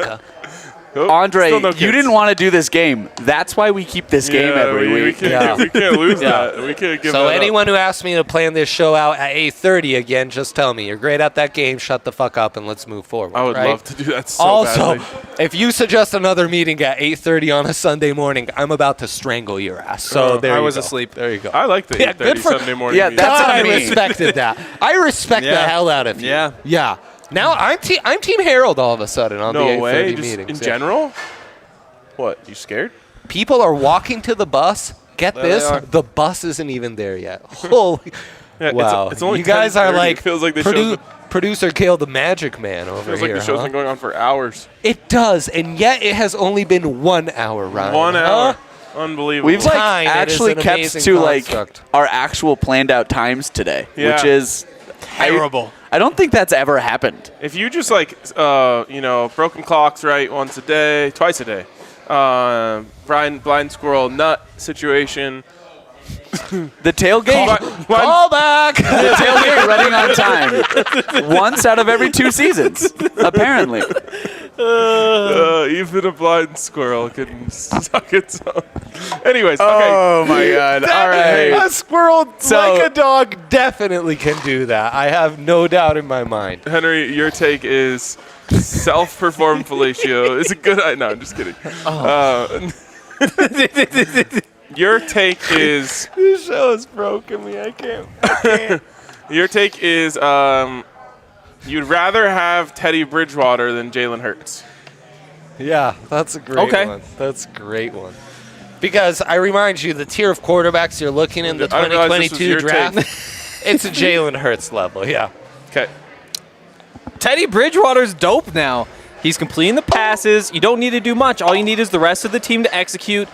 Oh, Andre, still no you kids. didn't want to do this game. That's why we keep this game every we week. Can't, we can't lose that. We can't give So that anyone up. who asks me to plan this show out at 8:30 again, just tell me you're great at that game. Shut the fuck up and let's move forward. I would right? love to do that so Also, badly. if you suggest another meeting at 8:30 on a Sunday morning, I'm about to strangle your ass. So there I you was go. asleep. There you go. I like the Yeah, 8:30 good for- Sunday morning. Yeah, meeting. that's God, I on me. respected that. I respect the Yeah. hell out of you. Yeah. Yeah. Now I'm Team Harold all of a sudden on the no 8:30 way. Just meetings. in Yeah. general. What? You scared? People are walking to the bus get There they this, are. the bus isn't even there yet. Holy, Yeah, wow! it's only you guys are 10:30. like, It feels like the show's producer Kale the Magic Man over feels like here. the show's huh? been going on for hours. It does, and yet it has only been 1 hour, Ryan. 1 huh? hour. Unbelievable. We've like Time, it is actually an kept amazing to like construct. our actual planned out times today, Yeah. which is Terrible. I don't think that's ever happened. If you just like, broken clocks right once a day, twice a day, blind squirrel nut situation. The tailgate, Call back. the tailgate running on time once out of every 2 seasons, apparently. Even a blind squirrel can suck its own. Anyways, okay. Oh my God! All right. A squirrel, So- like a dog, definitely can do that. I have no doubt in my mind. Henry, your take is self-performed fellatio is a good idea. No, I'm just kidding. Your take is This show has broken me. I can't. your take is you'd rather have Teddy Bridgewater than Jalen Hurts. Yeah, that's a great Okay. one. That's a great one. Because I remind you, the tier of quarterbacks you're looking in the I didn't realize this was 2022 your draft, it's a Jalen Hurts level. Yeah. Okay. Teddy Bridgewater's dope now. He's completing the passes. You don't need to do much. All you need is the rest of the team to execute,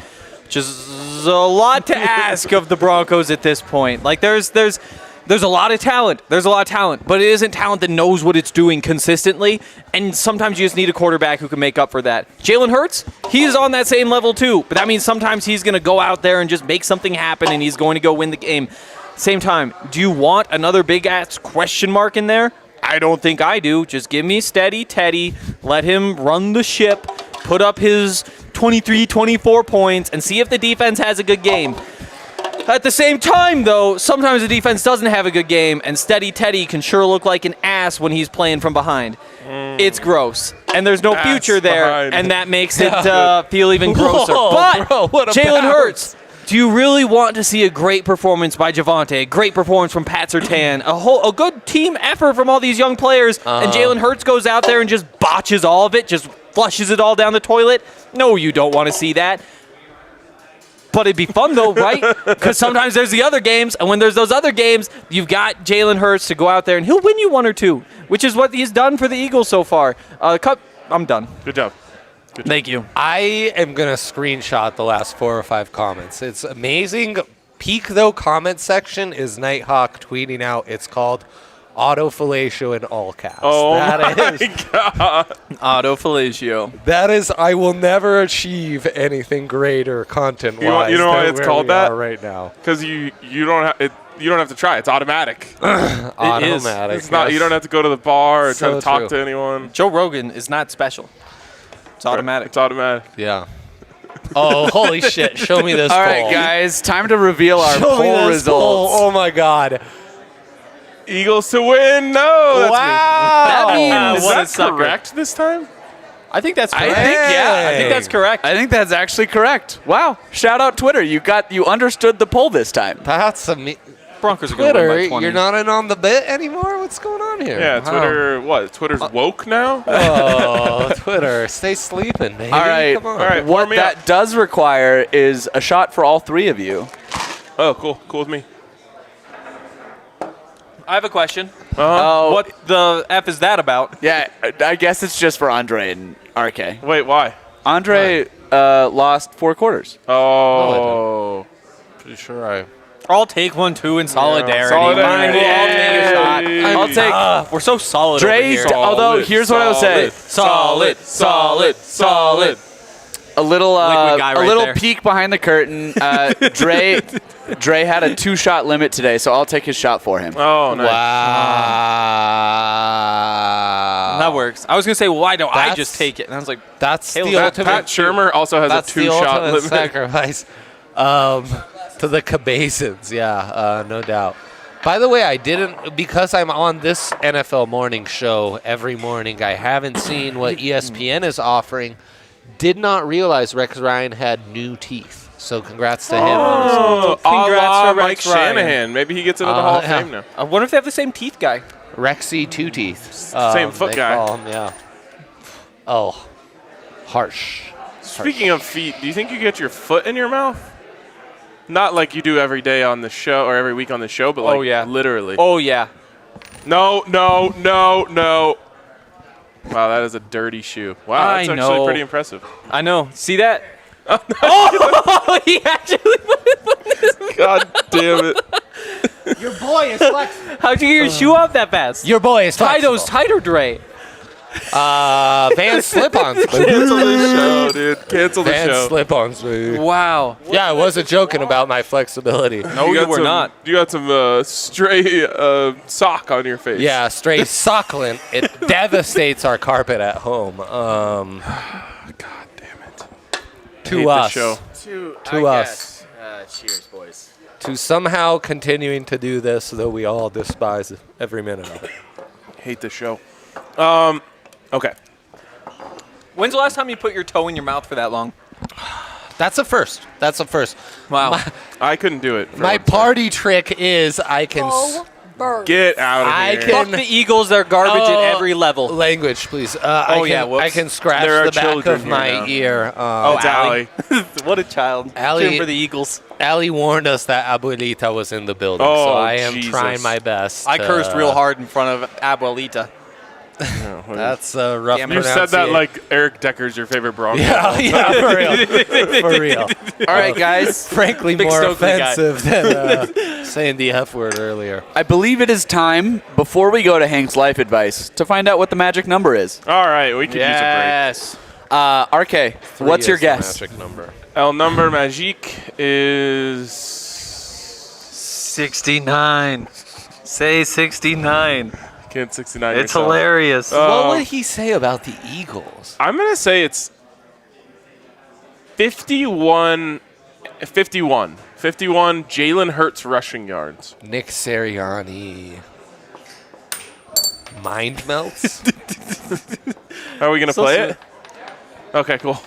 which is a lot to ask of the Broncos at this point. Like there's a lot of talent. There's a lot of talent, but it isn't talent that knows what it's doing consistently. And sometimes you just need a quarterback who can make up for that. Jalen Hurts, he's on that same level too, but that means sometimes he's going to go out there and just make something happen, and he's going to go win the game. Same time, do you want another big ass question mark in there? I don't think I do. Just give me steady Teddy. Let him run the ship, put up his 23, 24 points, and see if the defense has a good game. At the same time, though, sometimes the defense doesn't have a good game, and steady Teddy can sure look like an ass when he's playing from behind. It's gross, and there's no Ass future there, behind. and that makes it feel even grosser. Whoa, But bro, what a Jalen bounce. Hurts, do you really want to see a great performance by Javonte, a great performance from Pat Surtain, a good team effort from all these young players, and Jalen Hurts goes out there and just botches all of it, just flushes it all down the toilet? No, you don't want to see that. But it'd be fun, though, right? Because sometimes there's the other games, and when there's those other games, you've got Jalen Hurts to go out there, and he'll win you 1 or 2, which is what he's done for the Eagles so far. I'm done. Good job. Thank you. I am going to screenshot the last 4 or 5 comments. It's amazing. Peak, though, comment section is Nighthawk tweeting out. It's called Autofellatio in all caps. Oh That my is- God. Autofellatio. That is, I will never achieve anything greater content-wise. You know why than it's where called we that? are right now. Because you don't have it. You don't have to try. It's automatic. Automatic. It's not. You don't have to go to the bar or try So to talk true. to anyone. Joe Rogan is not special. It's automatic. It's automatic. Yeah. Oh, holy shit. Show me this All poll. right, guys, time to reveal our Show me poll this results. poll. Oh, my God. Eagles to win. No. That's That me. means Is what a that sucker. correct this time? I think that's I correct. think, yeah. I think that's correct. I think that's actually correct. Wow. Shout out Twitter. You understood the poll this time. That's a Broncos are going to win by Twitter. 20. You're not in on the bit anymore? What's going on here? Yeah. Wow. Twitter. What? Twitter's woke now. Oh, Twitter. Stay sleeping, baby. All right. Come on. All right. What warm me that up. does require is a shot for all 3 of you. Oh, cool. Cool with me. I have a question. Oh, What the F is that about? Yeah, I guess it's just for Andre and RK. Wait. Why? Andre lost 4 quarters. Oh. Pretty sure I. I'll take 1, 2 in solidarity. Solidarity. Fine, we'll all take a shot. Yay. I'll take We're so solid over Dre. here. Although here's what I would say: Solid, solid, solid. a little Liquid guy right there. peek behind the curtain. Dre had a 2-shot limit today, so I'll take his shot for him. Oh, nice. Wow. That works. I was going to say, why don't I That's- just take it? And I was like, That's Hey, the Pat- ultimate. Pat Shermer also has That's a the 2-shot ultimate limit. sacrifice. To the Cabazons, yeah, no doubt. By the way, I didn't, because I'm on this NFL morning show every morning, I haven't seen what ESPN is offering. Did not realize Rex Ryan had new teeth. So congrats to him. Oh, Congrats a la to Mike Rex Ryan. Shanahan. Maybe he gets into the Hall of yeah. Fame now. I wonder if they have the same teeth guy. Rexy Two Teeth. Same foot they guy. call him, yeah. Oh, harsh. Speaking of feet, do you think you get your foot in your mouth? Not like you do every day on the show or every week on the show, but like literally. Oh, yeah. No. Wow, that is a dirty shoe. Wow, that's actually pretty impressive. I know. See that? Oh, he actually God damn it. Your boy is flexible. How'd you get your shoe off that fast? Your boy is Tie flexible. those tighter, Dre. Van slip-ons. Cancel the show, dude. Cancel the Van show. slip-ons, baby. Wow. Yeah, I wasn't joking about my flexibility. No, you were not. You got some stray sock on your face. Yeah, straight succulent. It devastates our carpet at home. God damn it. To us. Show. To us. Cheers, boys. To somehow continuing to do this, though we all despise every minute of it. Hate the show. Okay. When's the last time you put your toe in your mouth for that long? That's a first. Wow. I couldn't do it. My party trick is I can... Get out of I here. can- Fuck the Eagles. They're garbage at every level. Language, please. whoops. I can scratch There are the back children of here my now. ear. It's Allie. What a child. Allie- Cheering for the Eagles. Allie warned us that Abuelita was in the building, Oh, so I am Jesus. trying my best. I cursed real hard in front of Abuelita. That's a rough Damn it. You said that pronunciation. like Eric Decker's your favorite Bronco. Yeah, for real. For real. All right, guys. Frankly, Big more Stokely guy. offensive than saying the F word earlier. I believe it is time, before we go to Hank's life advice, to find out what the magic number is. All right, we could Yes. RK, what's your Three is the guess? Magic number. use a break. El number magique is 69. Say 69. can't 69 It's yourself. hilarious. What would he say about the Eagles? I'm going to say it's 51 Jalen Hurts rushing yards. Nick Sirianni. Mind melts? How are we going to play it? Okay, cool.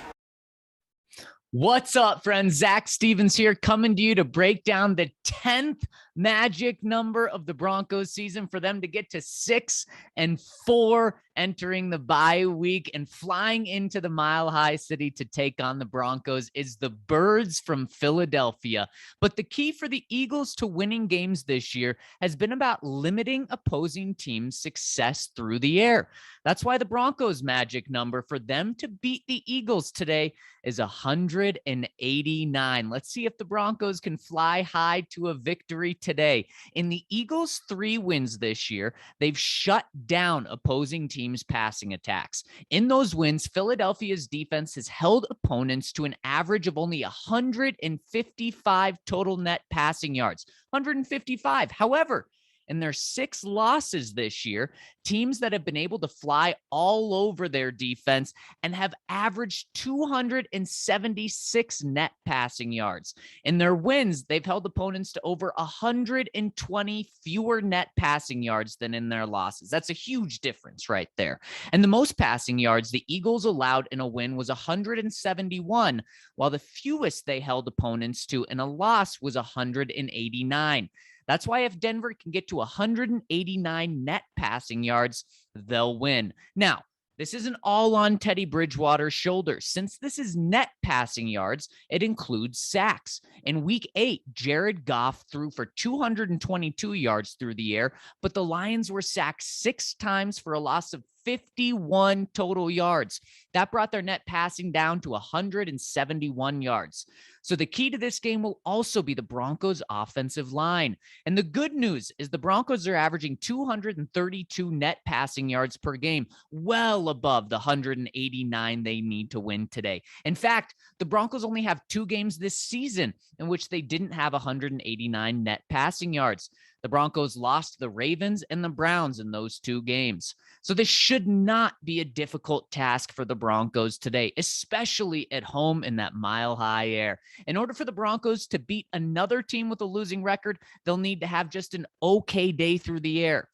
What's up, friends? Zach Stevens here, coming to you to break down the 10th magic number of the Broncos season for them to get to 6-4 entering the bye week, and flying into the Mile High City to take on the Broncos is the Birds from Philadelphia. But the key for the Eagles to winning games this year has been about limiting opposing teams' success through the air. That's why the Broncos' magic number for them to beat the Eagles today is 189. Let's see if the Broncos can fly high to a victory today. In the Eagles' 3 wins this year, they've shut down opposing teams' passing attacks. In those wins, Philadelphia's defense has held opponents to an average of only 155 total net passing yards. 155. However, in their 6 losses this year, teams that have been able to fly all over their defense and have averaged 276 net passing yards. In their wins, they've held opponents to over 120 fewer net passing yards than in their losses. That's a huge difference right there. And the most passing yards the Eagles allowed in a win was 171, while the fewest they held opponents to in a loss was 189. That's why if Denver can get to 189 net passing yards, they'll win. Now, this isn't all on Teddy Bridgewater's shoulders. Since this is net passing yards, it includes sacks. In week 8, Jared Goff threw for 222 yards through the air, but the Lions were sacked 6 times for a loss of 51 total yards. That brought their net passing down to 171 yards. So the key to this game will also be the Broncos' offensive line. And the good news is the Broncos are averaging 232 net passing yards per game, well above the 189 they need to win today. In fact, the Broncos only have 2 games this season in which they didn't have 189 net passing yards. The Broncos lost to the Ravens and the Browns in those 2 games. So this should not be a difficult task for the Broncos today, especially at home in that mile-high air. In order for the Broncos to beat another team with a losing record, they'll need to have just an okay day through the air.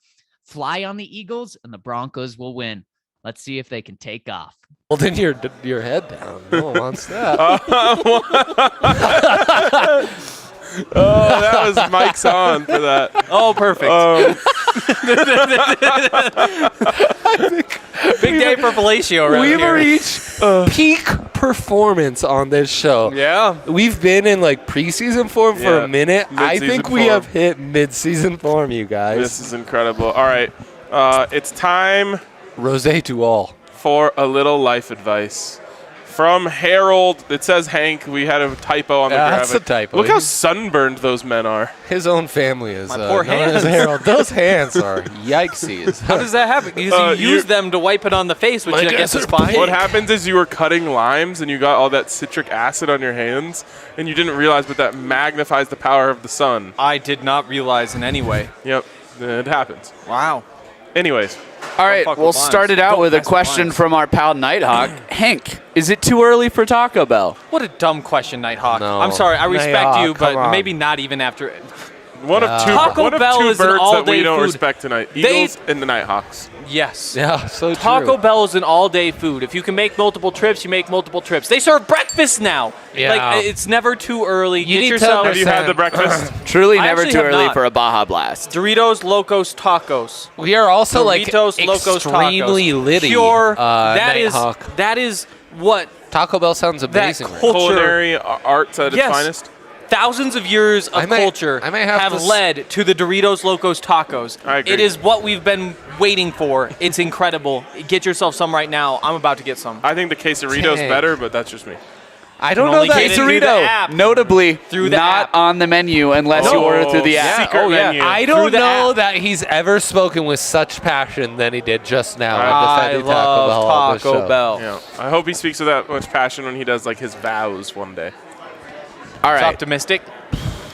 Fly on the Eagles, and the Broncos will win. Let's see if they can take off. Holding your head down. No one wants that. Oh, that was Mike's on for that. Oh, perfect. Big day for fellatio around We've here. reached peak performance on this show. Yeah. We've been in like preseason form for Yeah, a minute. I mid-season think we form. have hit mid-season form, you guys. This is incredible. All right. It's time Rosé to all. for a little life advice. From Harold, it says Hank. We had a typo on the Yeah, graphic. that's a typo. Look how sunburned those men are. His own family is My poor known as hands. Harold. Those hands are yikesies. How does that happen? Because you use you- them to wipe it on the face, which My gets guys the are spine. What happens is you were cutting limes and you got all that citric acid on your hands and you didn't realize, but that magnifies the power of the sun. I did not realize in any way. Yep, it happens. Wow. Anyways, All right, fuck we'll with lines. start it out Don't with a mess with question lines. from our pal Nighthawk. Hank, is it too early for Taco Bell? What a dumb question, Nighthawk. No. I'm sorry. I respect Nighthawk, you, but come on. maybe not even after. one of two, Taco one of Bell two is an birds that all-day we don't food. respect tonight. They- Eagles and the Nighthawks. Yes. Yeah, so Taco true. Bell is an all-day food. If you can make multiple trips, you make multiple trips. They serve breakfast now. Yeah. Like it's never too early. You Get need to yourself Have you had the Understand. breakfast? Truly I never actually too have early not. for a Baja Blast. Doritos Locos Tacos. We are also like Doritos Locos extremely Tacos. litty. Pure. That is Nighthawk. what Taco Bell sounds amazing. that right? culture. Culinary arts at its Yes. finest. Thousands of years of I might culture have to s- led to the Doritos Locos Tacos. I agree. It is what we've been waiting for. It's incredible. Get yourself some right now. I'm about to get some. I think the quesarito's Dang. better, but that's just me. I don't can know only that. get it through the app. Notably, Through the not app. on the menu unless you No. order through the app. Secret Oh, yeah. menu. I Through don't the know app. that he's ever spoken with such passion than he did just now. I defending love on this Taco show. Bell. Yeah. I hope he speaks with that much passion when he does like his vows one day. All It's right. optimistic.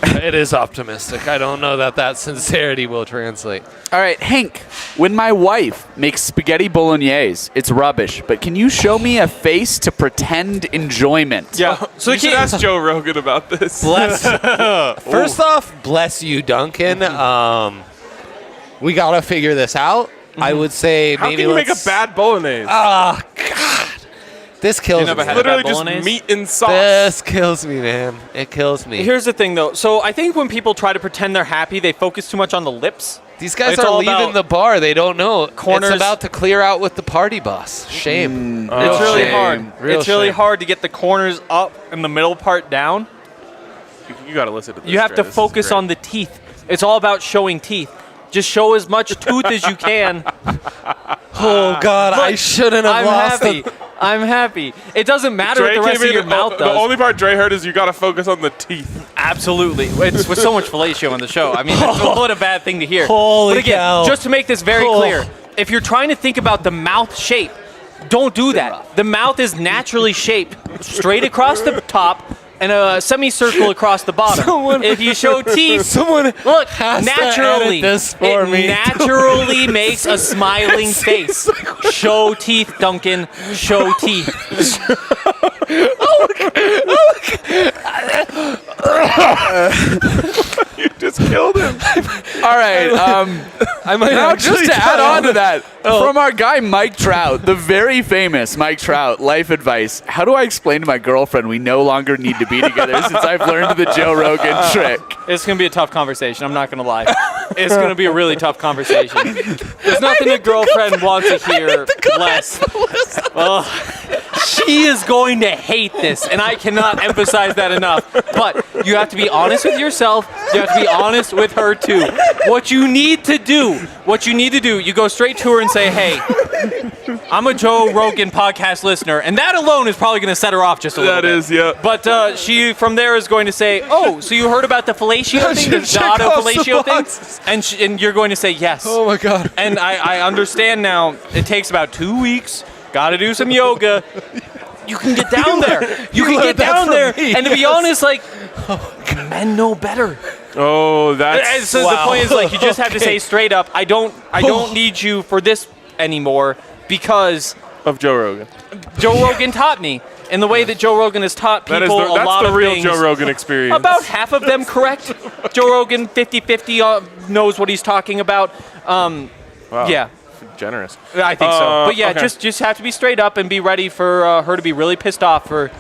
It is optimistic. I don't know that sincerity will translate. All right, Hank, when my wife makes spaghetti bolognese, it's rubbish, but can you show me a face to pretend enjoyment? Yeah. So you should ask Joe Rogan about this. Bless. First off, bless you, Duncan. We gotta figure this out. I would say How maybe can you make a let's- bad bolognese? Ah, God. This kills never me. had Literally bad just bolognese? meat and sauce. This kills me, man. It kills me. Here's the thing, though. So I think when people try to pretend they're happy, they focus too much on the lips. These guys It's are all leaving about the bar. They don't know. corners. It's about to clear out with the party bus. Shame. It's really shame. hard. Real It's really shame. hard to get the corners up and the middle part down. You got to listen to this. You have Dre. to This is focus great. on the teeth. It's all about showing teeth. Just show as much tooth as you can. Oh God, I Look, shouldn't have I'm lost happy. it. I'm happy. It doesn't matter Dre what the rest came of in, your mouth the does. only part Dre heard is you got to focus on the teeth. Absolutely. It's with so much fellatio on the show. I mean, what a bad thing to hear. Holy but again, cow. just to make this very Oh. clear, if you're trying to think about the mouth shape, don't do that. The mouth is naturally shaped straight across the top and a semicircle across the bottom. Someone- if you show teeth, Someone look, has to naturally, edit this for it me. naturally makes a smiling face. Show teeth, Duncan. Show teeth. You just killed him. All right. I might Now, actually just to add try on to that, from our guy Mike Trout, the very famous Mike Trout, life advice. How do I explain to my girlfriend we no longer need to be together since I've learned the Joe Rogan trick? It's going to be a tough conversation. I'm not going to lie. It's going to be a really tough conversation. There's nothing a girlfriend wants to hear less. She is going to hate this, and I cannot emphasize that enough. But you have to be honest with yourself. You have to be honest with her, too. What you need to do, you go straight to her and say, hey, I'm a Joe Rogan podcast listener. And that alone is probably going to set her off just a little That bit. is, yeah. But she, from there, is going to say, oh, so you heard about the fellatio thing, the Check off the auto-fellatio thing? boxes. And you're going to say yes. Oh my God. And I understand now, it takes about 2 weeks, got to do some yoga. You can get down there. You can learned get that down from there. me, And to be yes. honest, like, men know better. Oh, And that's so the point is, like, you just have to say straight up, I don't need you for this anymore because of Joe Rogan. Joe Rogan taught me. And the way that Joe Rogan has taught people That's a lot the of real things. Joe Rogan experience. About half of them correct. Joe Rogan 50-50 knows what he's talking about. Wow. Yeah, Generous. I think so. But yeah, okay. just have to be straight up and be ready for her to be really pissed off for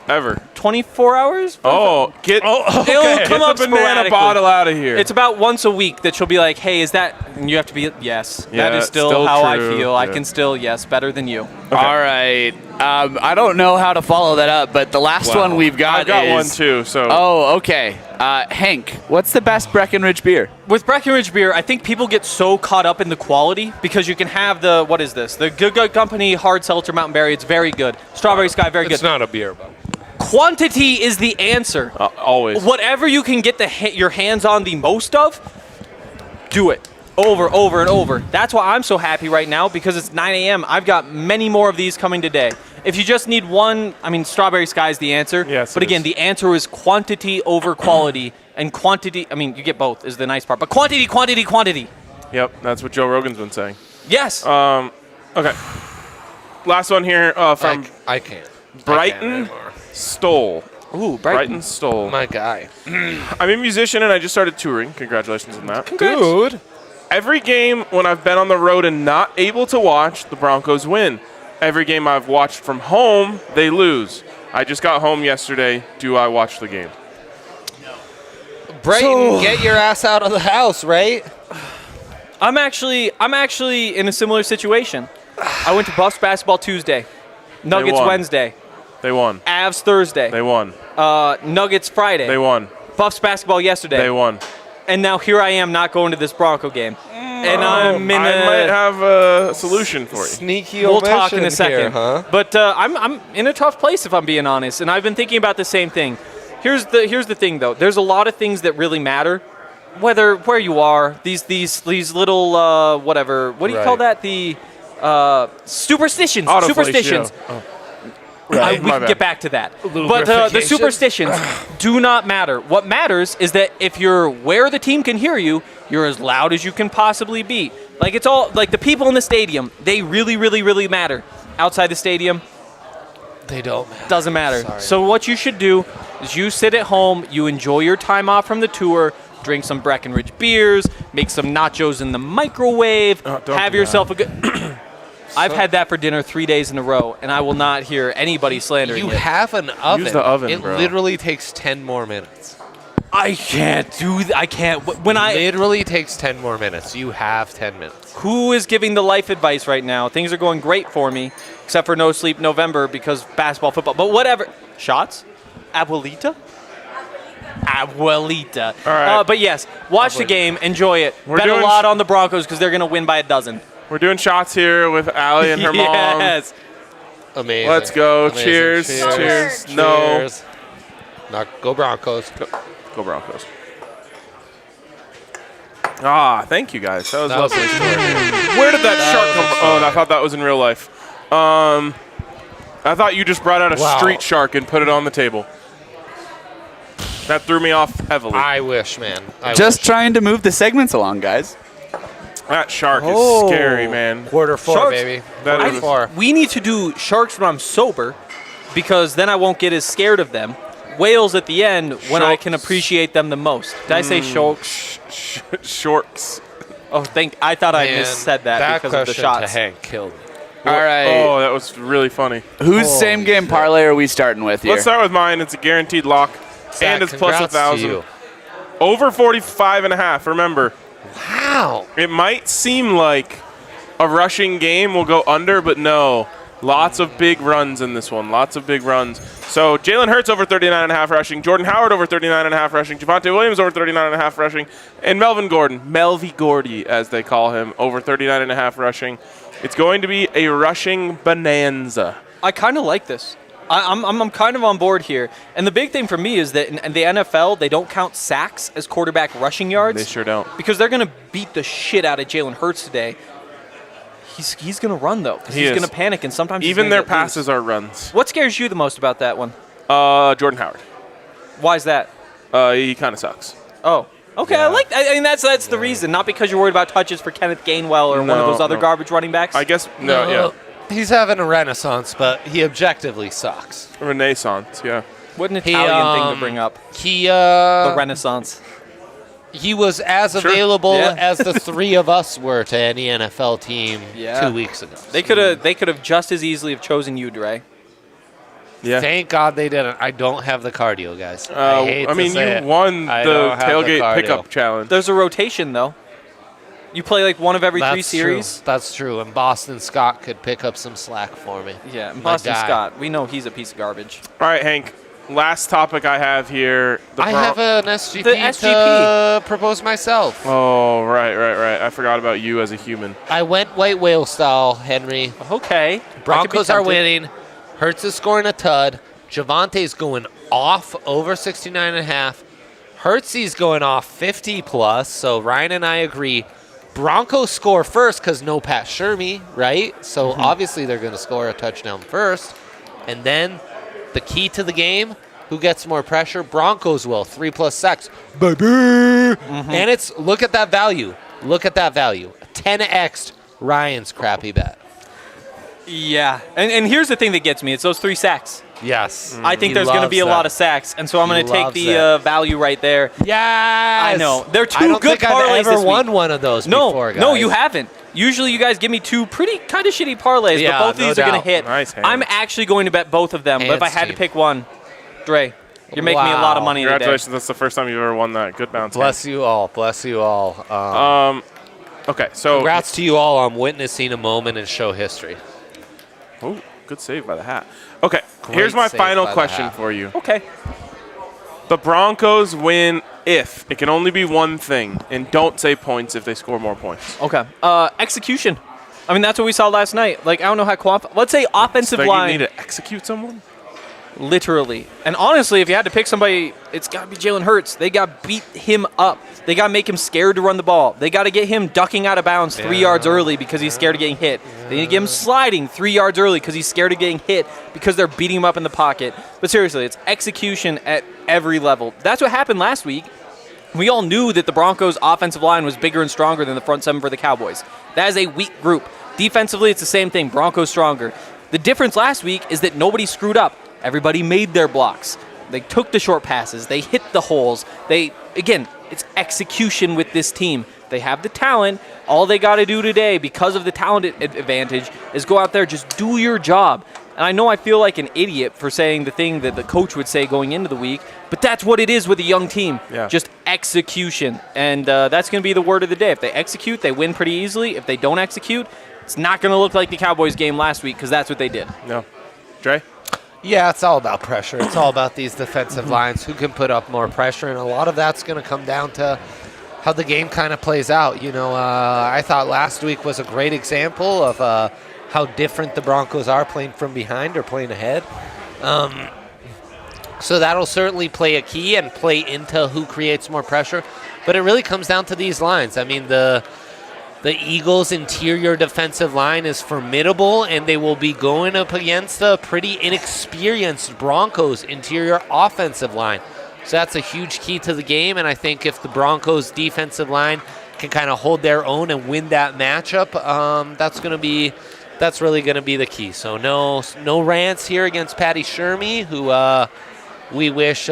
Ever. 24 hours. Oh, It'll come get up the banana sporadically. bottle out of here. It's about once a week that she'll be like, "Hey, is that You have to be, yes. Yeah, that is still, still how true. I feel. I Yeah. can still, yes, better than you. All right. I don't know how to follow that up, but the last one we've got I've got is... one too. So Oh, okay. Hank, what's the best Breckenridge beer? With Breckenridge beer, I think people get so caught up in the quality because you can have the, what is this? The Good Company Hard Seltzer Mountain Berry. It's very good. Strawberry Sky, very It's good. not a beer, but Quantity is the answer. always. Whatever you can get your hands on the most of, do it. Over, and over. That's why I'm so happy right now because it's 9 a.m. I've got many more of these coming today. If you just need one, I mean, Strawberry Sky is the answer. Yes, but it again, is. the answer is quantity over quality. And quantity, I mean, you get both is the nice part. But quantity. Yep, that's what Joe Rogan's been saying. Yes. Okay. Last one here from I can't. Brighton Stoll. Ooh, Brighton Stoll. My guy. I'm a musician and I just started touring. Congratulations on that. Dude. Every game when I've been on the road and not able to watch, the Broncos win. Every game I've watched from home, they lose. I just got home yesterday. Do I watch the game? Brighton, get your ass out of the house, right? I'm actually in a similar situation. I went to Buffs basketball Tuesday, Nuggets won. Wednesday, They won. Avs Thursday, They won. Nuggets Friday, They won. Buffs basketball yesterday, They won. and now here I am not going to this Bronco game. And I'm in I might have a solution for you. Sneaky We'll talk in a omission second. here, huh? But I'm in a tough place if I'm being honest, and I've been thinking about the same thing. Here's the thing though. There's a lot of things that really matter, where you are. These little whatever. What do you call Right. that? The superstitions. Autoflation. Superstitions. Oh. We My can bad. get back to that. But the superstitions do not matter. What matters is that if you're where the team can hear you, you're as loud as you can possibly be. Like it's all like the people in the stadium. They really, really, really matter. Outside the stadium, They don't matter. doesn't matter. Sorry. So what you should do is you sit at home, you enjoy your time off from the tour, drink some Breckenridge beers, make some nachos in the microwave, don't have do yourself a good. I've had that for dinner 3 days in a row, and I will not hear anybody slandering You it. have an oven. Use the oven, It bro. literally takes 10 more minutes. I can't do that. I can't. When I Literally takes 10 more minutes. You have 10 minutes. who is giving the life advice right now? Things are going great for me, except for no sleep November because basketball, football. But whatever. Shots? Abuelita? Abuelita. All right. But yes, watch the game, enjoy it. We're Bet a doing lot on the Broncos because they're going to win by a dozen. We're doing shots here with Allie and her mom. Yes. Amazing. Let's go. Amazing. Cheers. Cheers. No. Cheers. Go Broncos. Go Broncos. Ah, thank you guys. That was That was lovely. extraordinary. Where did that shark was come from? extraordinary. Oh, I thought that was in real life. I thought you just brought out a Wow. street shark and put it on the table. That threw me off heavily. I wish, man. Just trying to move the segments along, guys. That shark is Oh. scary, man. Quarter 4, Sharks- baby. That Quarter is- 4. We need to do sharks when I'm sober because then I won't get as scared of them. Whales at the end when I can Sharks. appreciate them the most. Did I say sharks? Shorts. Oh, I thought I Man, missaid that because of the question shots. to Hank killed me. All right. Oh, that was really funny. Whose same game parlay are we starting with here? Let's start with mine. It's a guaranteed lock, Zach, and it's plus congrats to 1,000. you. Over 45.5. Remember, Wow. it might seem like a rushing game will go under, but no. Lots of big runs in this one. Lots of big runs. So Jalen Hurts over 39.5 rushing. Jordan Howard over 39.5 rushing. Javonte Williams over 39.5 rushing. And Melvin Gordon, Melvy Gordy as they call him, over 39.5 rushing. It's going to be a rushing bonanza. I kind of like this. I'm kind of on board here. And the big thing for me is that in the NFL, they don't count sacks as quarterback rushing yards. They sure don't. Because they're going to beat the shit out of Jalen Hurts today. He's going to run, though. 'Cause He he's is. going to panic, and sometimes he's Even gonna their get loose. passes are runs. What scares you the most about that one? Jordan Howard. Why is that? He kind of sucks. Oh, okay. I like. I mean, that's the reason. Not because you're worried about touches for Kenneth Gainwell or one of No, those other no. garbage running backs. I guess, no, yeah. He's having a renaissance, but he objectively sucks. Renaissance, yeah. What an He, Italian thing to bring up. The Renaissance. he was as Sure. available Yeah. as the three of us were to any NFL team Yeah. 2 weeks ago. They could have just as easily have chosen you, Dre. Yeah. Thank God they didn't. I don't have the cardio, guys. I hate I mean, to say you it. won I the don't have the tailgate cardio. pickup challenge. There's a rotation though. You play like one of every 3 That's series. True. That's true. And Boston Scott could pick up some slack for me. Yeah, and My Boston guy. Scott. We know he's a piece of garbage. All right, Hank. Last topic I have here. I have an SGP, The to propose myself. Oh, right. I forgot about you as a human. I went white whale style, Henry. Okay. Broncos are winning. Hurts is scoring a tud. Javante's going off over 69.5. Hurtsy's going off 50 plus. So Ryan and I agree. Broncos score first because no Pat Shermy, right? So obviously they're going to score a touchdown first. And then the key to the game, who gets more pressure? Broncos will. 3+ sacks. Baby! And it's, look at that value. 10x Ryan's crappy bet. Yeah. And here's the thing that gets me. It's those 3 sacks. Yes. I think there's going to be a lot of sacks. And so I'm going to take the value right there. Yes. I know. They're 2 I don't good think parlays I've ever this week. won one of those before, guys. No, you haven't. Usually you guys give me 2 pretty kind of shitty parlays, Yeah, but both of no these are going doubt. to hit. Nice hands. I'm actually going to bet both of them, but if I Hands had to team. pick one, Dre, you're making me a lot of Wow. money today. Congratulations. That's the first time you've ever won that. Good bounce. Bless you all. Bless you all. Hank. Okay, so. Congrats to you all on witnessing a moment in show history. Ooh, good save by the hat. Okay, here's my save final by the question hat. for you. Okay. The Broncos win if it can only be one thing, and don't say points if they score more points. Okay. Execution. I mean, that's what we saw last night. Like, I don't know how let's say offensive So line. you need to execute someone? Literally. And honestly, if you had to pick somebody, it's got to be Jalen Hurts. They got to beat him up. They got to make him scared to run the ball. They got to get him ducking out of bounds 3 yards early because he's scared of getting hit. They need to get him sliding 3 yards early because he's scared of getting hit because they're beating him up in the pocket. But seriously, it's execution at every level. That's what happened last week. We all knew that the Broncos' offensive line was bigger and stronger than the front seven for the Cowboys. That is a weak group. Defensively, it's the same thing. Broncos stronger. The difference last week is that nobody screwed up. Everybody made their blocks. They took the short passes. They hit the holes. Again, it's execution with this team. They have the talent. All they got to do today, because of the talent advantage, is go out there, just do your job. And I know I feel like an idiot for saying the thing that the coach would say going into the week, but that's what it is with a young team. Yeah. Just execution. And that's going to be the word of the day. If they execute, they win pretty easily. If they don't execute, it's not going to look like the Cowboys game last week because that's what they did. No. Dre? Yeah, it's all about pressure. It's all about these defensive lines, who can put up more pressure, and a lot of that's going to come down to how the game kind of plays out. You know, I thought last week was a great example of how different the Broncos are playing from behind or playing ahead. So that'll certainly play a key and play into who creates more pressure. But it really comes down to these lines. I mean, the Eagles' interior defensive line is formidable, and they will be going up against a pretty inexperienced Broncos' interior offensive line. So that's a huge key to the game, and I think if the Broncos' defensive line can kind of hold their own and win that matchup, that's really going to be the key. So no rants here against Patty Shermy, who we wish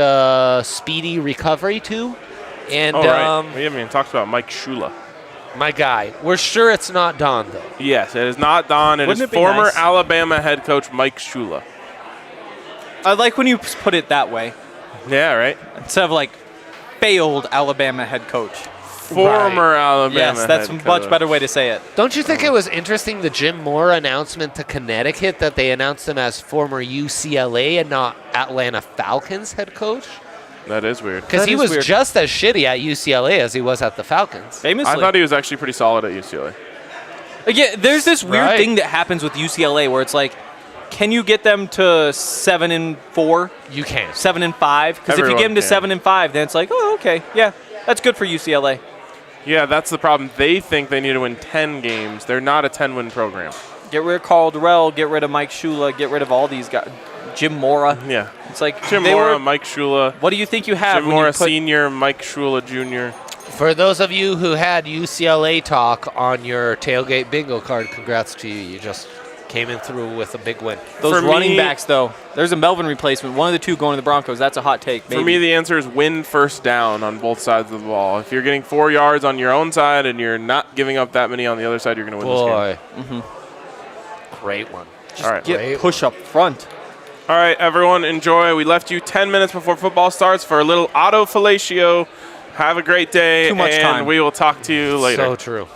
speedy recovery to. And right. We haven't even talked about Mike Shula. my guy. We're sure it's not Don, though. Yes, it is not Don. It Wouldn't is it be former nice? Alabama head coach Mike Shula. I like when you put it that way Yeah, right? instead of like failed Alabama head coach. Former Alabama Yes, that's a head much coach. better way to say it. Don't you think it was interesting, the Jim Moore announcement to Connecticut, that they announced him as former UCLA and not Atlanta Falcons head coach? That is weird. Because That he is was weird. just as shitty at UCLA as he was at the Falcons. Famously. I thought he was actually pretty solid at UCLA. Yeah, there's this weird Right. thing that happens with UCLA where it's like, can you get them to 7-4, You can't. 7-5? Because if you Everyone get them to can. 7-5, then it's like, oh, okay, yeah, that's good for UCLA. Yeah, that's the problem. They think they need to win 10 games. They're not a 10-win program. Get rid of Caldwell, get rid of Mike Shula, get rid of all these guys. Jim Mora. Yeah. It's like Jim they Mora, were- Mike Shula, What do you think you have Jim when Mora you put Sr., Mike Shula Jr. For those of you who had UCLA talk on your tailgate bingo card, congrats to you. You just came in through with a big win. those For running me- backs, though? There's a Melvin replacement. One of the two going to the Broncos. That's a hot take. For me, the answer is win first down on both sides of the ball. If you're getting 4 yards on your own side and you're not giving up that many on the other side, you're going to win this game. Boy. Great one. All right. get push up front. All right, everyone, enjoy. We left you 10 minutes before football starts for a little auto fellatio. Have a great day, Too much and time. we will talk to you later. So true.